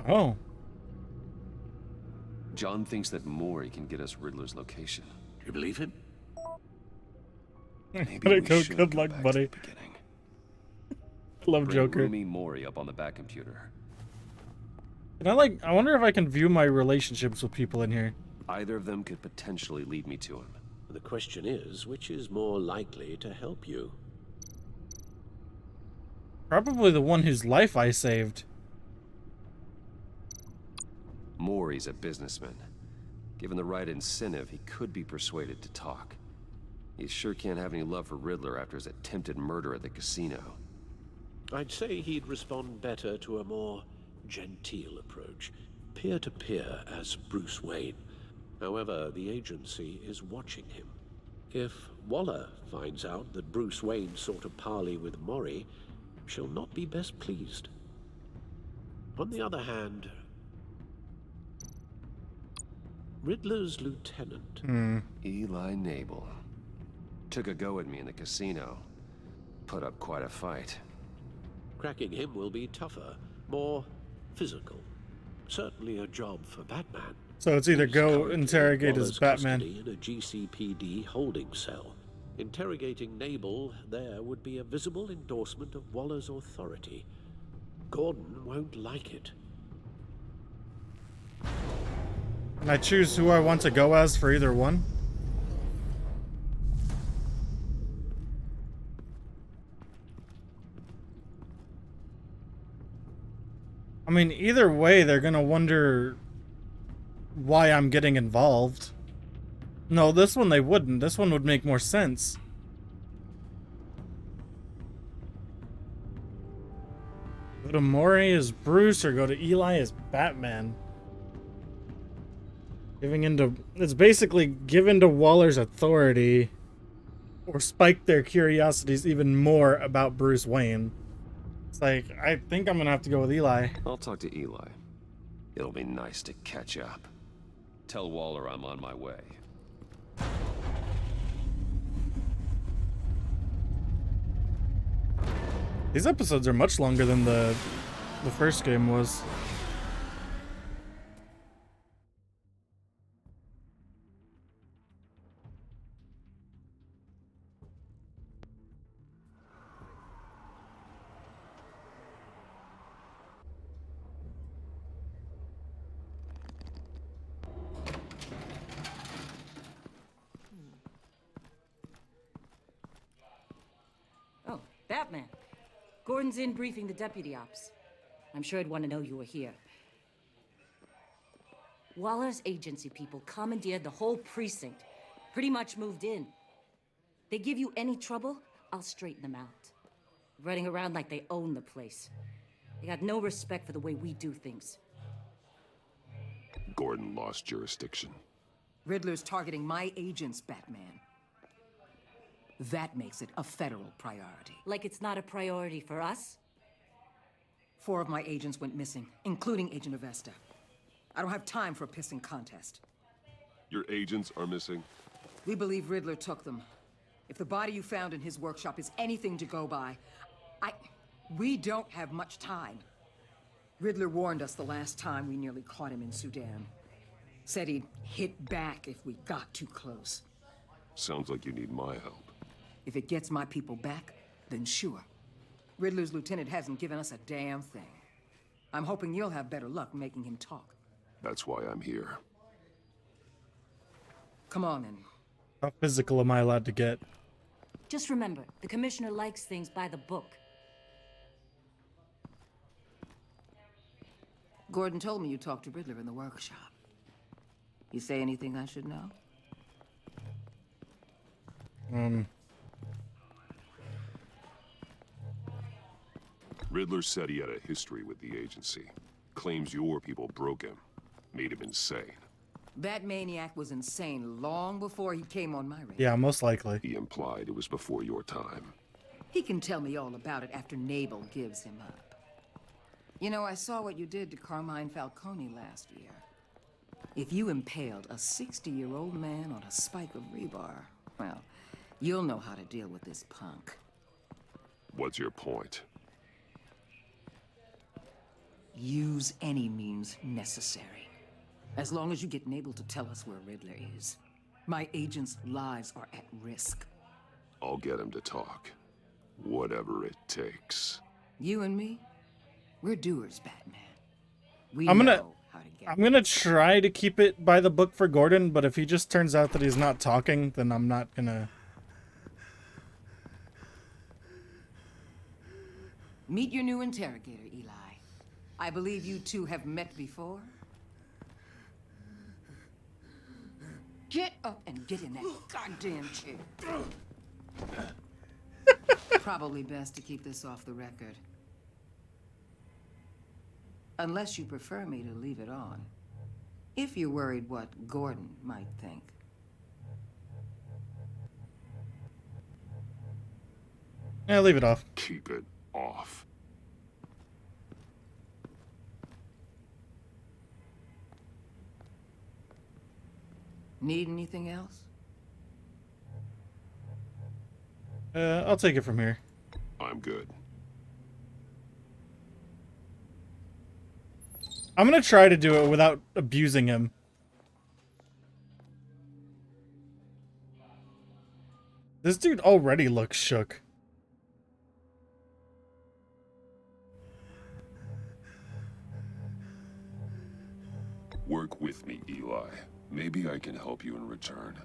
Oh. John thinks that Maury can get us Riddler's location. You believe him? Maybe Good luck, buddy. Love Bring Joker. Roomy Maury up on the back computer. And I wonder if I can view my relationships with people in here. Either of them could potentially lead me to him. The question is, which is more likely to help you? Probably the one whose life I saved. Maury's a businessman. Given the right incentive, he could be persuaded to talk. He sure can't have any love for Riddler after his attempted murder at the casino. I'd say he'd respond better to a more genteel approach, peer-to-peer as Bruce Wayne. However, the agency is watching him. If Waller finds out that Bruce Wayne sought a parley with Maury, she'll not be best pleased. On the other hand, Riddler's lieutenant, Eli Nabel, took a go at me in the casino. Put up quite a fight. cracking him will be tougher, more physical. Certainly a job for Batman. So it's either He's go currently interrogate in as Batman. custody in a GCPD holding cell. Interrogating Nabel there would be a visible endorsement of Waller's authority. Gordon won't like it. Can I choose who I want to go as for either one? I mean, either way, they're gonna wonder why I'm getting involved. No, this one they wouldn't. This one would make more sense. Go to Maury as Bruce or go to Eli as Batman. It's basically given to Waller's authority or spike their curiosities even more about Bruce Wayne. It's like, I think I'm gonna have to go with Eli. I'll talk to Eli. It'll be nice to catch up. Tell Waller I'm on my way. These episodes are much longer than the first game was. Oh, Batman. Gordon's in briefing the deputy ops. I'm sure he'd want to know you were here. Waller's agency people commandeered the whole precinct. Pretty much moved in. They give you any trouble, I'll straighten them out. Running around like they own the place. They got no respect for the way we do things. Gordon lost jurisdiction. Riddler's targeting my agents, Batman. That makes it a federal priority. Like it's not a priority for us? 4 of my agents went missing, including Agent Avesta. I don't have time for a pissing contest. Your agents are missing? We believe Riddler took them. If the body you found in his workshop is anything to go by, we don't have much time. Riddler warned us the last time we nearly caught him in Sudan. Said he'd hit back if we got too close. Sounds like you need my help. If it gets my people back, then sure. Riddler's lieutenant hasn't given us a damn thing. I'm hoping you'll have better luck making him talk. That's why I'm here. Come on, then. How physical am I allowed to get? Just remember, the commissioner likes things by the book. Gordon told me you talked to Riddler in the workshop. You say anything I should know? Riddler said he had a history with the agency. Claims your people broke him. Made him insane. That maniac was insane long before he came on my radar. Yeah, most likely. He implied it was before your time. He can tell me all about it after Nabel gives him up. You know, I saw what you did to Carmine Falcone last year. If you impaled a 60-year-old man on a spike of rebar, well, you'll know how to deal with this punk. What's your point? Use any means necessary. As long as you get Nabel to tell us where Riddler is. My agents' lives are at risk. I'll get him to talk. Whatever it takes. You and me, we're doers, Batman. We I'm know how to get. I'm gonna try to keep it by the book for Gordon, but if he just turns out that he's not talking, then I'm not gonna. Meet your new interrogator, Eli. I believe you two have met before. Get up and get in that goddamn chair. Probably best to keep this off the record. Unless you prefer me to leave it on. If you're worried what Gordon might think. Yeah, leave it off. Keep it off. Need anything else? I'll take it from here. I'm good. I'm gonna try to do it without abusing him. This dude already looks shook. Work with me, Eli. Maybe I can help you in return.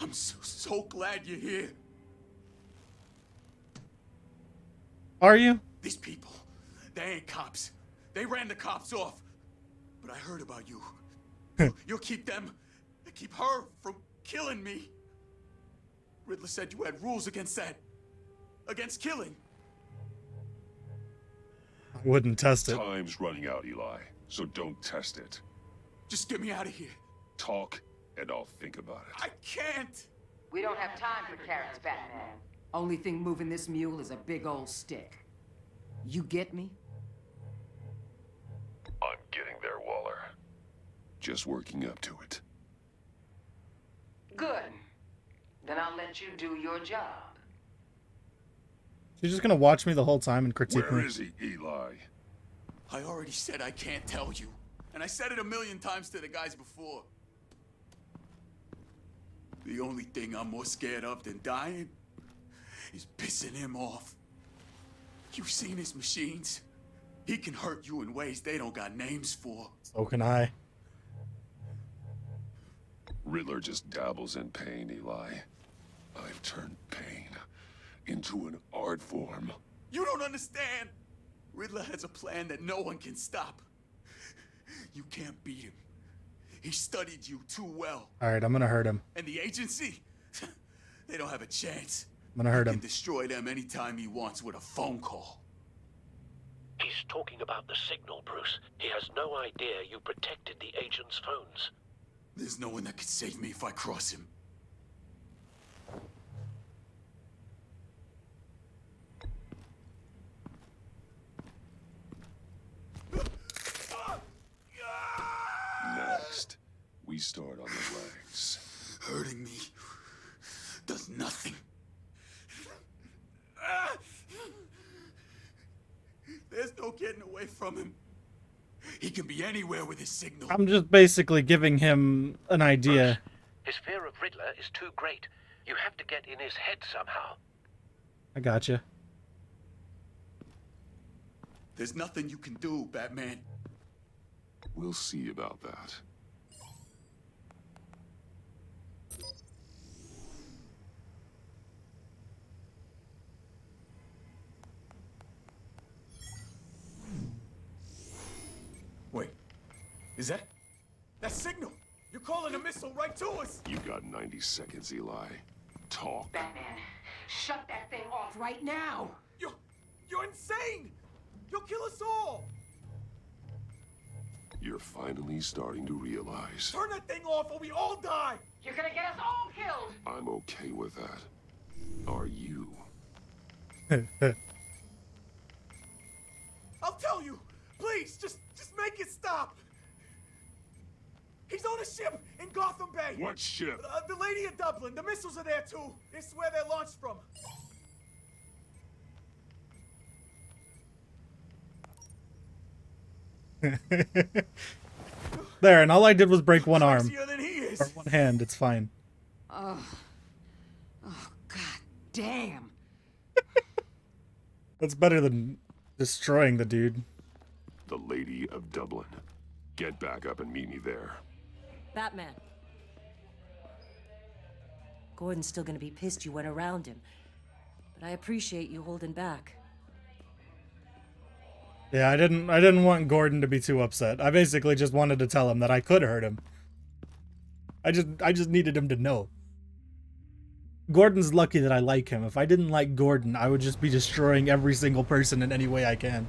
I'm so glad you're here. Are you? These people, they ain't cops. They ran the cops off. But I heard about you. You'll keep them, keep her from killing me. Riddler said you had rules against that. Against killing. I wouldn't test it. Time's running out, Eli, so don't test it. Just get me out of here. Talk, and I'll think about it. I can't! We don't have time for carrots, Batman. Only thing moving this mule is a big old stick. You get me? I'm getting there, Waller. Just working up to it. Good. Then I'll let you do your job. She's just gonna watch me the whole time and critique me. Where is he, Eli? I already said I can't tell you. And I said it 1,000,000 times to the guys before. The only thing I'm more scared of than dying is pissing him off. You've seen his machines. He can hurt you in ways they don't got names for. So can I. Riddler just dabbles in pain, Eli. I've turned pain into an art form. You don't understand. Riddler has a plan that no one can stop. You can't beat him. He studied you too well. Alright, I'm gonna hurt him. And the agency? They don't have a chance. I'm gonna hurt He him. can destroy them anytime he wants with a phone call. He's talking about the signal, Bruce. He has no idea you protected the agent's phones. There's no one that can save me if I cross him. Next, we start on the legs. Hurting me does nothing. There's no getting away from him. He can be anywhere with his signal. I'm just basically giving him an idea. His fear of Riddler is too great. You have to get in his head somehow. I gotcha. There's nothing you can do, Batman. We'll see about that. Wait, is that signal? You're calling a missile right to us. You got 90 seconds, Eli. Talk. Batman, shut that thing off right now! You're insane! You'll kill us all! You're finally starting to realize. Turn that thing off or we all die! You're gonna get us all killed! I'm okay with that. Are you? I'll tell you! Please, just make it stop! He's on a ship in Gotham Bay! What ship? The Lady of Dublin. The missiles are there too. It's where they're launched from. There, and all I did was break one arm. Crazier than he is. Or one hand, it's fine. Oh, god damn. That's better than destroying the dude. The Lady of Dublin. Get back up and meet me there. Batman. Gordon's still gonna be pissed you went around him. But I appreciate you holding back. Yeah, I didn't want Gordon to be too upset. I basically just wanted to tell him that I could hurt him. I just needed him to know. Gordon's lucky that I like him. If I didn't like Gordon, I would just be destroying every single person in any way I can.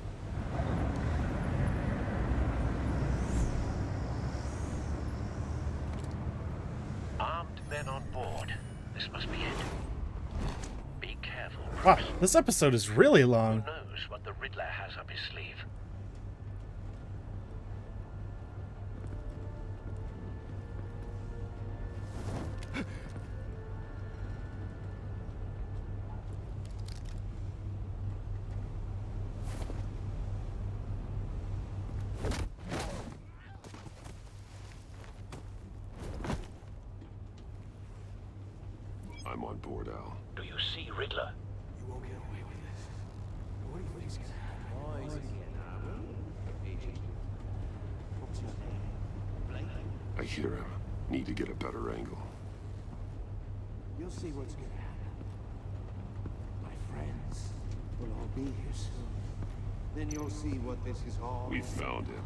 Armed men on board. This must be it. Be careful, Bruce. Wow, this episode is really long. Who knows what the Riddler has up his sleeve? I'm on board, Al. Do you see Riddler? You won't get away with this. What do you think's gonna happen? I hear him. Need to get a better angle. You'll see what's gonna happen. My friends will all be here soon. Then you'll see what this is all. We found him.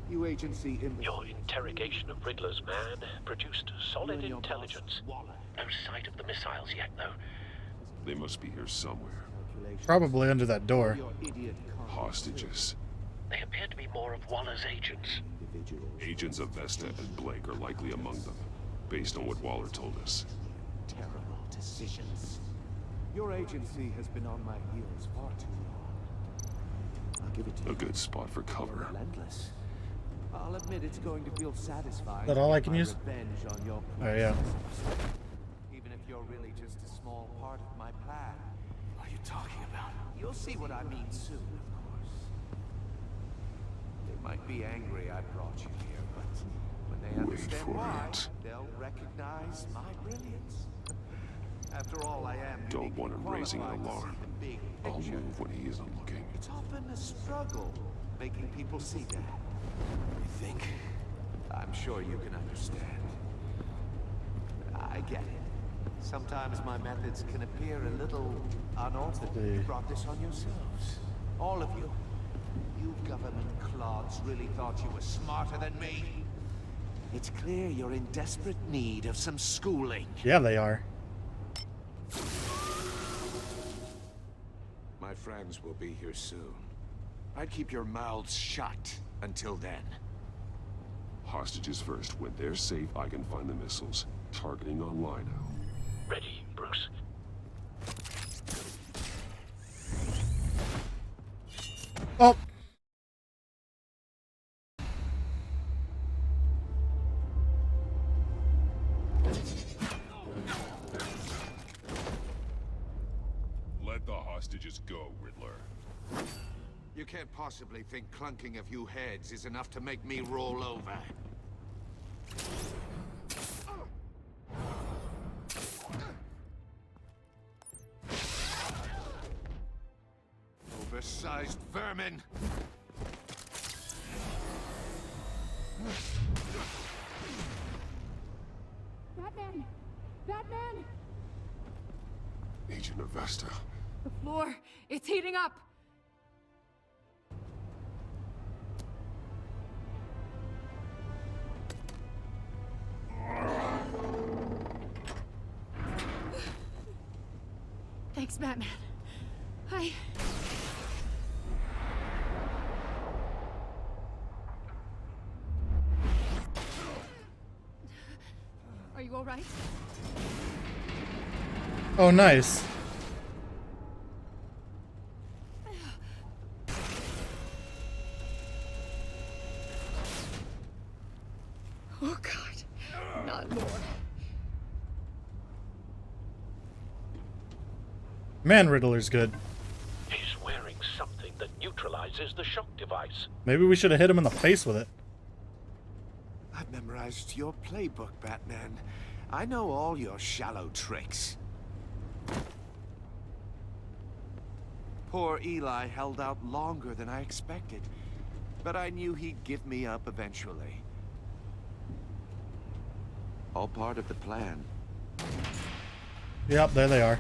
You agency in Your interrogation of Riddler's man produced solid intelligence. No sight of the missiles yet, though. They must be here somewhere. Probably under that door. Hostages. They appear to be more of Waller's agents. Agents of Vesta and Blake are likely among them, based on what Waller told us. terrible decisions. Your agency has been on my heels far too long. I'll give it to you. A good spot for cover. Relentless. I'll admit it's going to feel satisfying. Is that all I can to get use? my revenge on your Oh, yeah. Even if you're really just a small part of my plan. What are you talking about? You'll see what I mean soon, of course. They might be angry I brought you here, but when they understand why, they'll recognize my brilliance. After all, I am. Don't want him raising an alarm. I'll move when he isn't looking. It's often a struggle making people see that. You think? I'm sure you can understand. I get it. Sometimes my methods can appear a little unorthodox. You brought this on yourselves. All of you. You government clods really thought you were smarter than me. It's clear you're in desperate need of some schooling. Yeah, they are. My friends will be here soon. I'd keep your mouths shut until then. Hostages first. When they're safe, I can find the missiles. Targeting online now. Ready, Bruce. Oh. Let the hostages go, Riddler. You can't possibly think clunking a few heads is enough to make me roll over. Oversized vermin! Batman! Batman! Agent Avesta. The floor, it's heating up! Thanks, Batman. Are you all right? Oh, nice. Oh, God. Not more. Man, Riddler's good. He's wearing something that neutralizes the shock device. Maybe we should have hit him in the face with it. I've memorized your playbook, Batman. I know all your shallow tricks. Poor Eli held out longer than I expected, but I knew he'd give me up eventually. All part of the plan. Yep, there they are.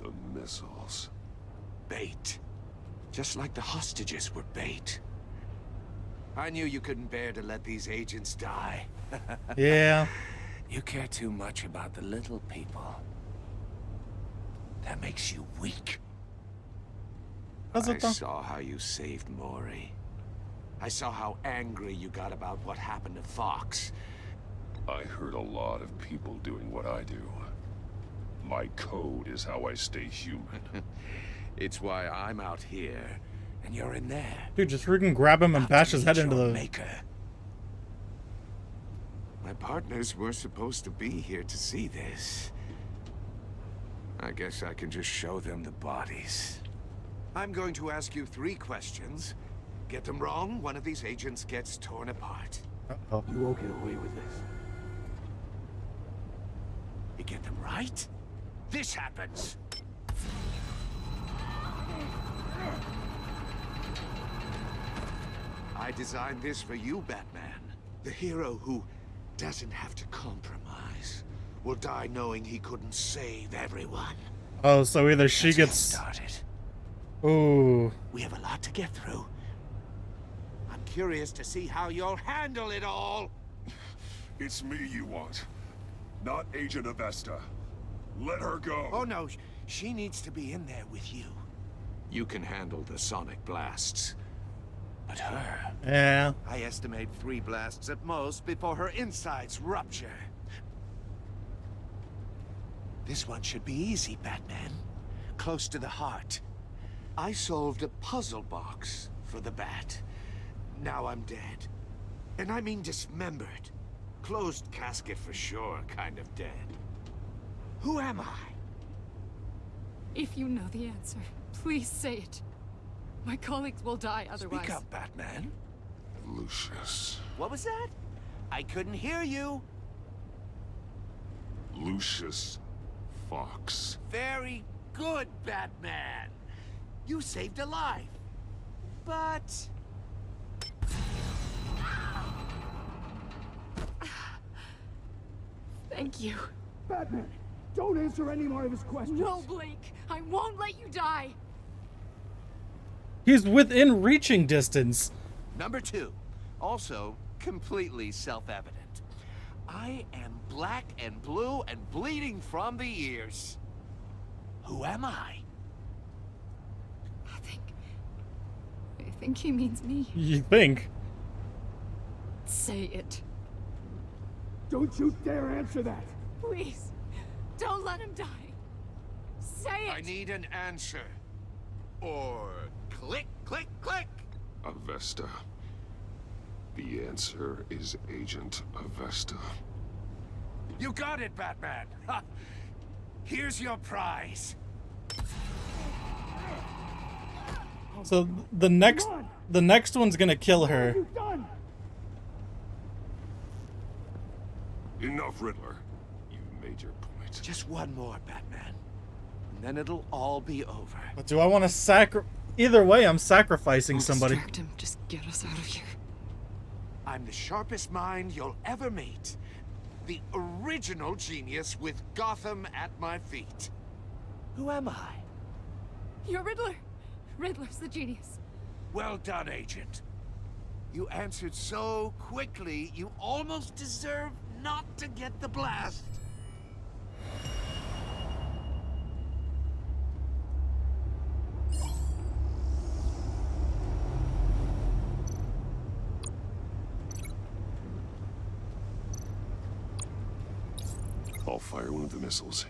The missiles. Bait. Just like the hostages were bait. I knew you couldn't bear to let these agents die. Yeah. You care too much about the little people. That makes you weak. Does it, though? I saw how you saved Maury. I saw how angry you got about what happened to Fox. I heard a lot of people doing what I do. My code is how I stay human. It's why I'm out here, and you're in there. Dude, just freaking grab him and bash his head into the... Maker. My partners were supposed to be here to see this. I guess I can just show them the bodies. I'm going to ask you 3 questions. Get them wrong, one of these agents gets torn apart. Uh-oh. You won't get away with this. You get them right, this happens. I designed this for you, Batman. The hero who doesn't have to compromise will die knowing he couldn't save everyone. Oh, so either she gets... started. Ooh. We have a lot to get through. I'm curious to see how you'll handle it all. It's me you want, not Agent Avesta. Let her go. Oh no, she needs to be in there with you. You can handle the sonic blasts. But her... Yeah. I estimate 3 blasts at most before her insides rupture. This one should be easy, Batman. Close to the heart. I solved a puzzle box for the Bat. Now I'm dead. And I mean dismembered. Closed casket for sure, kind of dead. Who am I? If you know the answer, please say it. My colleagues will die otherwise. Speak up, Batman. Lucius. What was that? I couldn't hear you. Lucius Fox. Very good, Batman. You saved a life. But... Thank you. Batman, don't answer any more of his questions. No, Blake. I won't let you die. He's within reaching distance. Number 2, also completely self-evident. I am black and blue and bleeding from the ears. Who am I? I think he means me. You think? Say it. Don't you dare answer that. Please. Don't let him die. Say it. I need an answer. Or click, click, click. Avesta. The answer is Agent Avesta. You got it, Batman. Ha. Here's your prize. So the next one's gonna kill her. Enough, Riddler. You made your point. Just one more, Batman. And then it'll all be over. But do I want to either way, I'm sacrificing somebody. Distract him. Just get us out of here. I'm the sharpest mind you'll ever meet. The original genius with Gotham at my feet. Who am I? You're Riddler. Riddler's the genius. Well done, Agent. You answered so quickly, you almost deserve not to get the blast. I'll fire one of the missiles.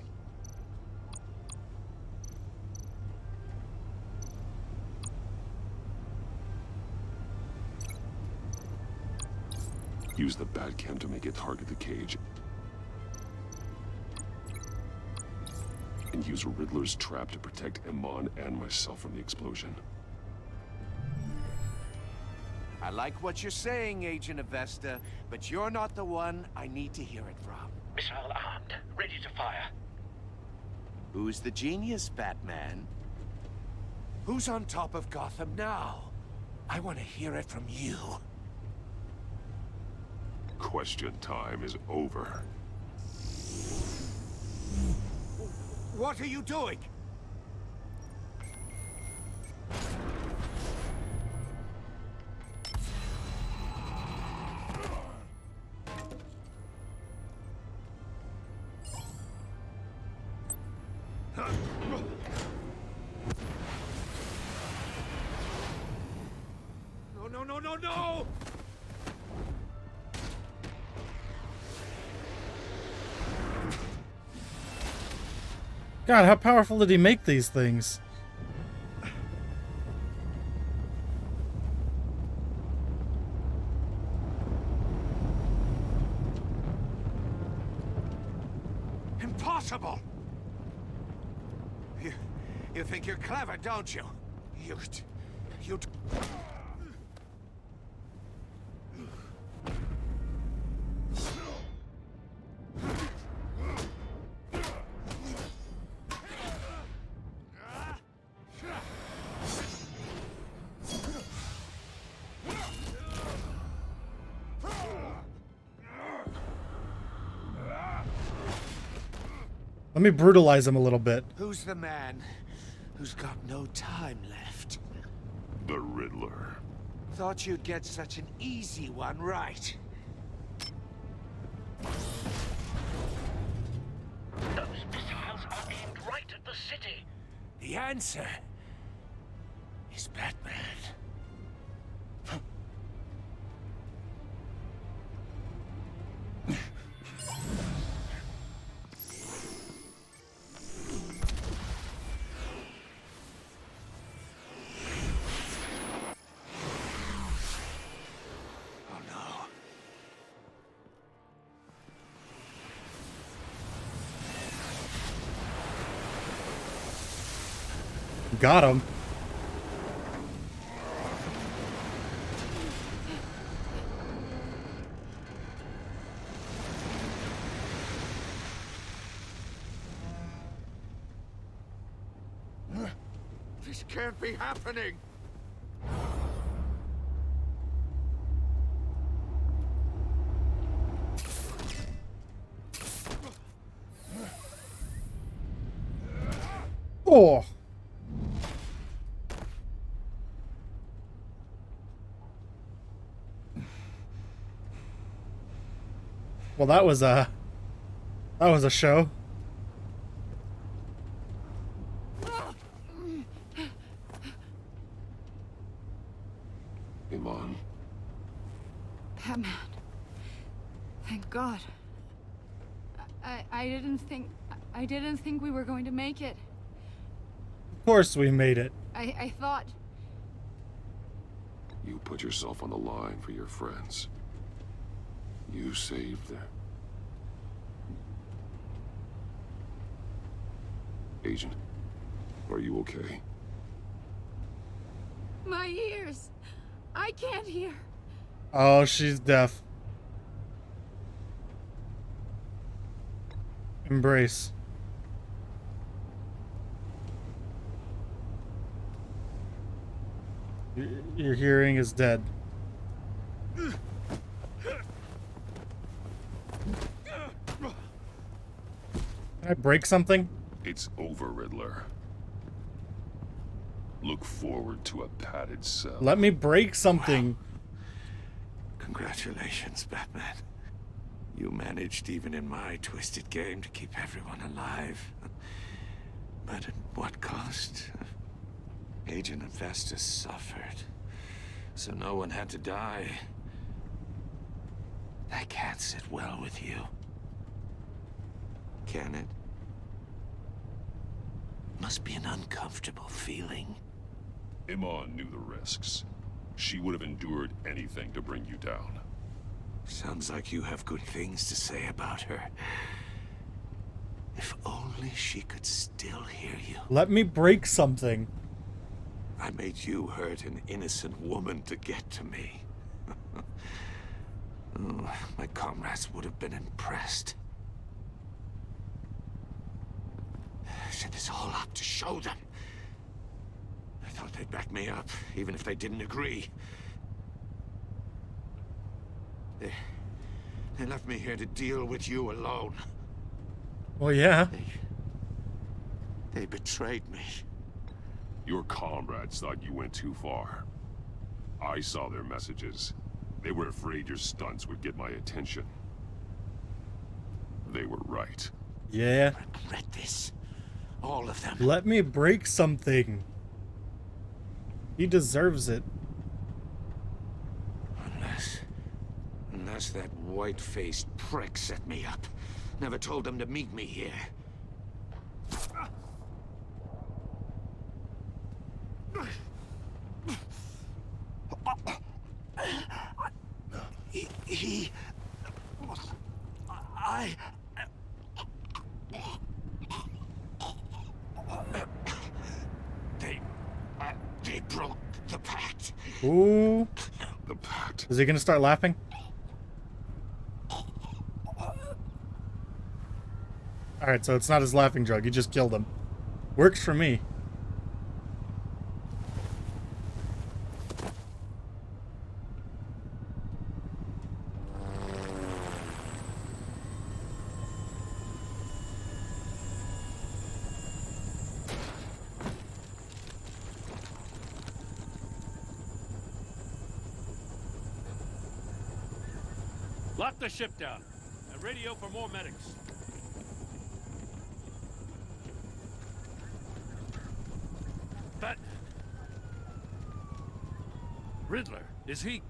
Use the Batcam to make it target the cage. And use Riddler's trap to protect Iman and myself from the explosion. I like what you're saying, Agent Avesta, but you're not the one I need to hear it from. Missile armed, ready to fire. Who's the genius, Batman? Who's on top of Gotham now? I want to hear it from you. Question time is over. What are you doing? No! God, how powerful did he make these things? Impossible! You think you're clever, don't you? You... Let me brutalize him a little bit. Who's the man who's got no time left? The Riddler. Thought you'd get such an easy one right. Those missiles are aimed right at the city. The answer is Batman. Got him. This can't be happening. Oh. Well, that was a show. Iman. Batman. Thank God. I didn't think we were going to make it. Of course we made it. I thought... You put yourself on the line for your friends. You saved them. Agent, are you okay? My ears! I can't hear. Oh, she's deaf. Embrace. Your hearing is dead. I break something? It's over, Riddler. Look forward to a padded cell. Let me break something. Congratulations, Batman. You managed, even in my twisted game, to keep everyone alive. But at what cost? Agent Infestus suffered, so no one had to die. That can't sit well with you. Can it? Must be an uncomfortable feeling. Iman knew the risks. She would have endured anything to bring you down. Sounds like you have good things to say about her. If only she could still hear you. Let me break something. I made you hurt an innocent woman to get to me. Oh, my comrades would have been impressed. I set this all up to show them. I thought they'd back me up, even if they didn't agree. They left me here to deal with you alone. Well, yeah. They betrayed me. Your comrades thought you went too far. I saw their messages. They were afraid your stunts would get my attention. They were right. Yeah. I regret this. All of them. Let me break something. He deserves it. Unless that white-faced prick set me up. Never told them to meet me here. They broke the pact. Ooh. The pact. Is he gonna start laughing? Alright, so it's not his laughing drug. He just killed him. Works for me. Lock the ship down and radio for more medics. But Riddler, is he?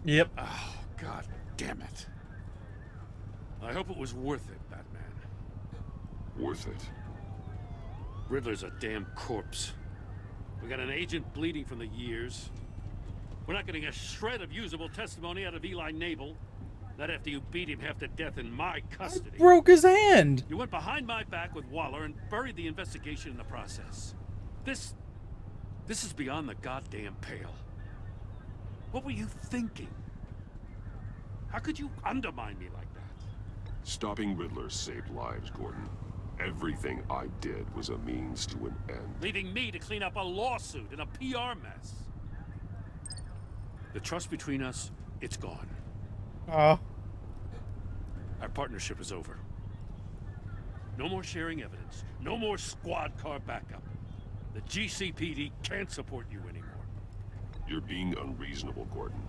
Yep. Oh, God damn it. I hope it was worth it, Batman. Worth it? Riddler's a damn corpse. We got an agent bleeding from the years. We're not getting a shred of usable testimony out of Eli Nabel. Not after you beat him half to death in my custody. Broke his hand. You went behind my back with Waller and buried the investigation in the process. This is beyond the goddamn pale. What were you thinking? How could you undermine me like that? Stopping Riddler saved lives, Gordon. Everything I did was a means to an end. Leaving me to clean up a lawsuit and a PR mess. The trust between us, it's gone. Oh. Our partnership is over. No more sharing evidence. No more squad car backup. The GCPD can't support you anymore. You're being unreasonable, Gordon.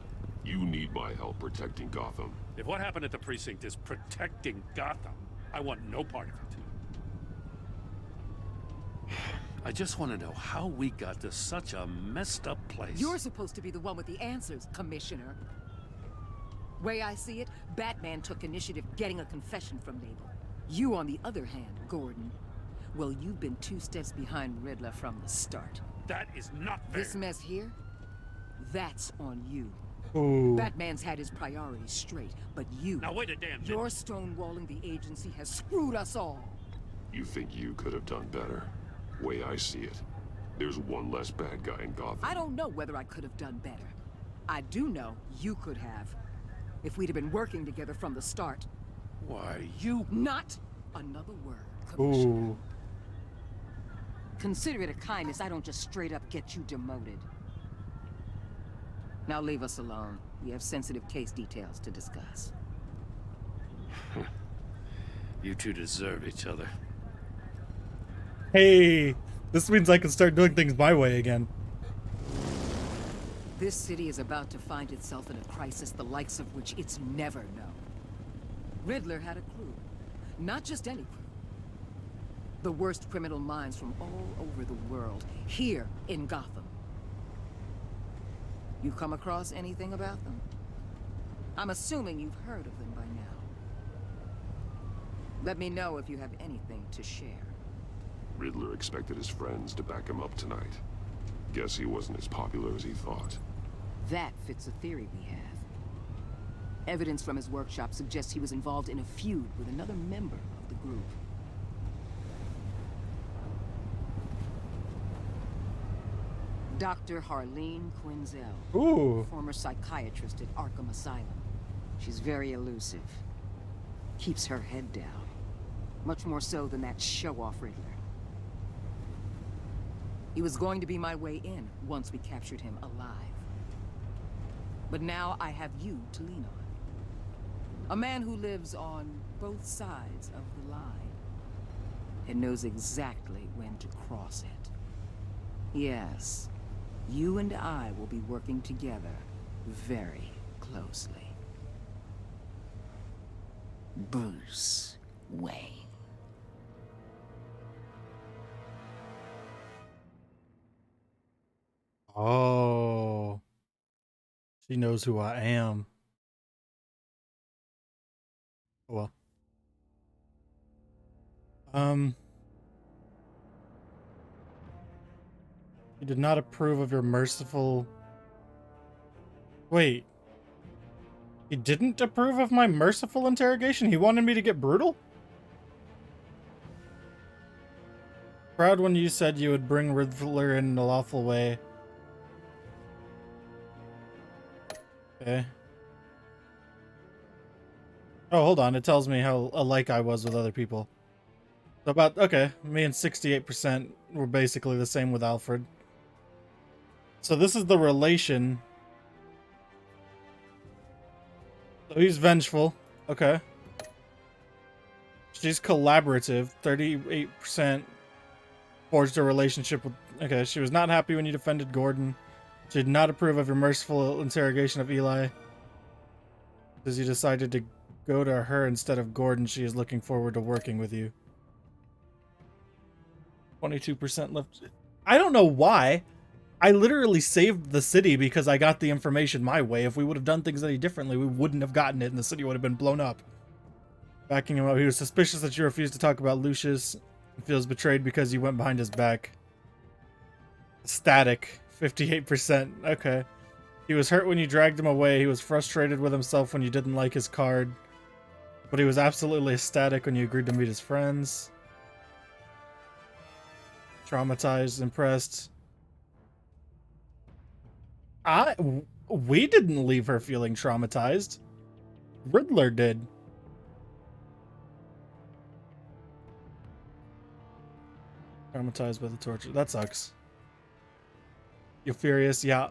You need my help protecting Gotham. If what happened at the precinct is protecting Gotham, I want no part of it. I just want to know how we got to such a messed up place. You're supposed to be the one with the answers, Commissioner. Way I see it, Batman took initiative getting a confession from Nabel. You, on the other hand, Gordon, well, you've been 2 steps behind Riddler from the start. That is not fair. This mess here, that's on you. Ooh. Batman's had his priorities straight, but you... Now wait a damn minute. Your stonewalling the agency has screwed us all. You think you could have done better? Way I see it, there's one less bad guy in Gotham. I don't know whether I could have done better. I do know you could have. If we'd have been working together from the start. Why, you... Not another word, Commissioner. Ooh. Consider it a kindness I don't just straight up get you demoted. Now leave us alone. We have sensitive case details to discuss. You two deserve each other. Hey, this means I can start doing things my way again. This city is about to find itself in a crisis the likes of which it's never known. Riddler had a crew. Not just any crew. The worst criminal minds from all over the world, here in Gotham. You come across anything about them? I'm assuming you've heard of them by now. Let me know if you have anything to share. Riddler expected his friends to back him up tonight. Guess he wasn't as popular as he thought. That fits a theory we have. Evidence from his workshop suggests he was involved in a feud with another member of the group. Dr. Harleen Quinzel. Ooh. Former psychiatrist at Arkham Asylum. She's very elusive. Keeps her head down. Much more so than that show-off Riddler. He was going to be my way in once we captured him alive. But now I have you to lean on. A man who lives on both sides of the line. And knows exactly when to cross it. Yes. You and I will be working together very closely. Bruce Wayne. Oh. She knows who I am. Oh well. He did not approve of your merciful... Wait. He didn't approve of my merciful interrogation? He wanted me to get brutal? Proud when you said you would bring Riddler in a lawful way. Okay. Oh, hold on. It tells me how alike I was with other people. So about, okay, me and 68% were basically the same with Alfred. So this is the relation. So he's vengeful. Okay. She's collaborative. 38% forged a relationship with... Okay, she was not happy when you defended Gordon. She did not approve of your merciful interrogation of Eli. Because you decided to go to her instead of Gordon, she is looking forward to working with you. 22% left. I don't know why. I literally saved the city because I got the information my way. If we would have done things any differently, we wouldn't have gotten it and the city would have been blown up. Backing him up. He was suspicious that you refused to talk about Lucius. He feels betrayed because you went behind his back. Static. 58%. Okay. He was hurt when you dragged him away. He was frustrated with himself when you didn't like his card. But he was absolutely ecstatic when you agreed to meet his friends. Traumatized, impressed. We didn't leave her feeling traumatized. Riddler did. Traumatized by the torture. That sucks. You're furious? Yeah.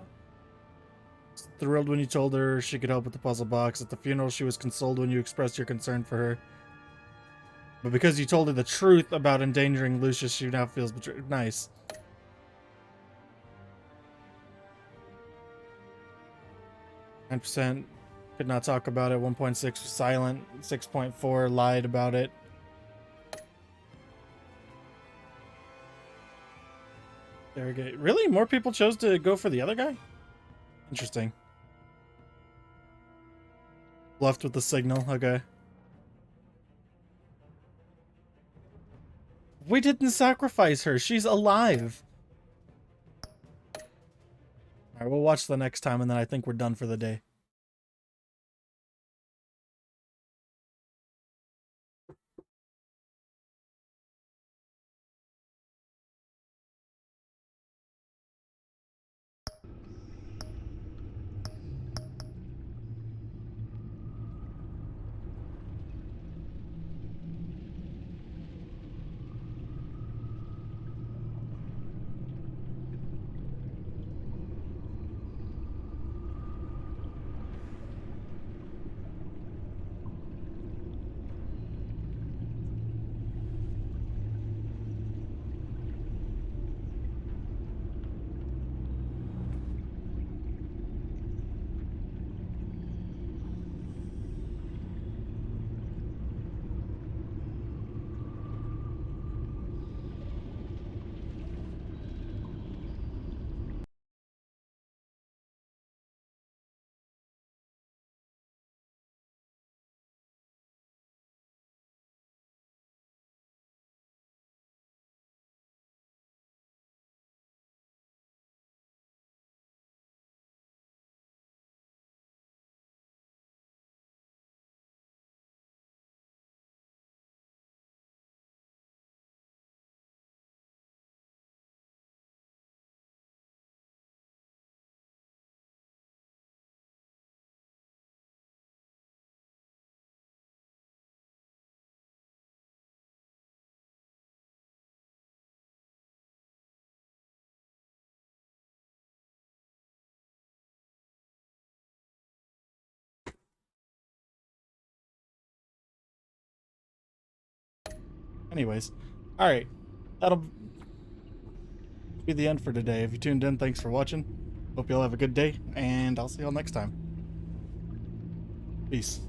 Thrilled when you told her she could help with the puzzle box. At the funeral, she was consoled when you expressed your concern for her. But because you told her the truth about endangering Lucius, she now feels betrayed. Nice. %. Could not talk about it. 1.6 was silent. 6.4 lied about it. Interrogate. Really? More people chose to go for the other guy? Interesting. Left with the signal. Okay. We didn't sacrifice her. She's alive. Alright, we'll watch the next time and then I think we're done for the day. Anyways, alright. That'll be the end for today. If you tuned in, thanks for watching. Hope you'll have a good day, and I'll see y'all next time. Peace.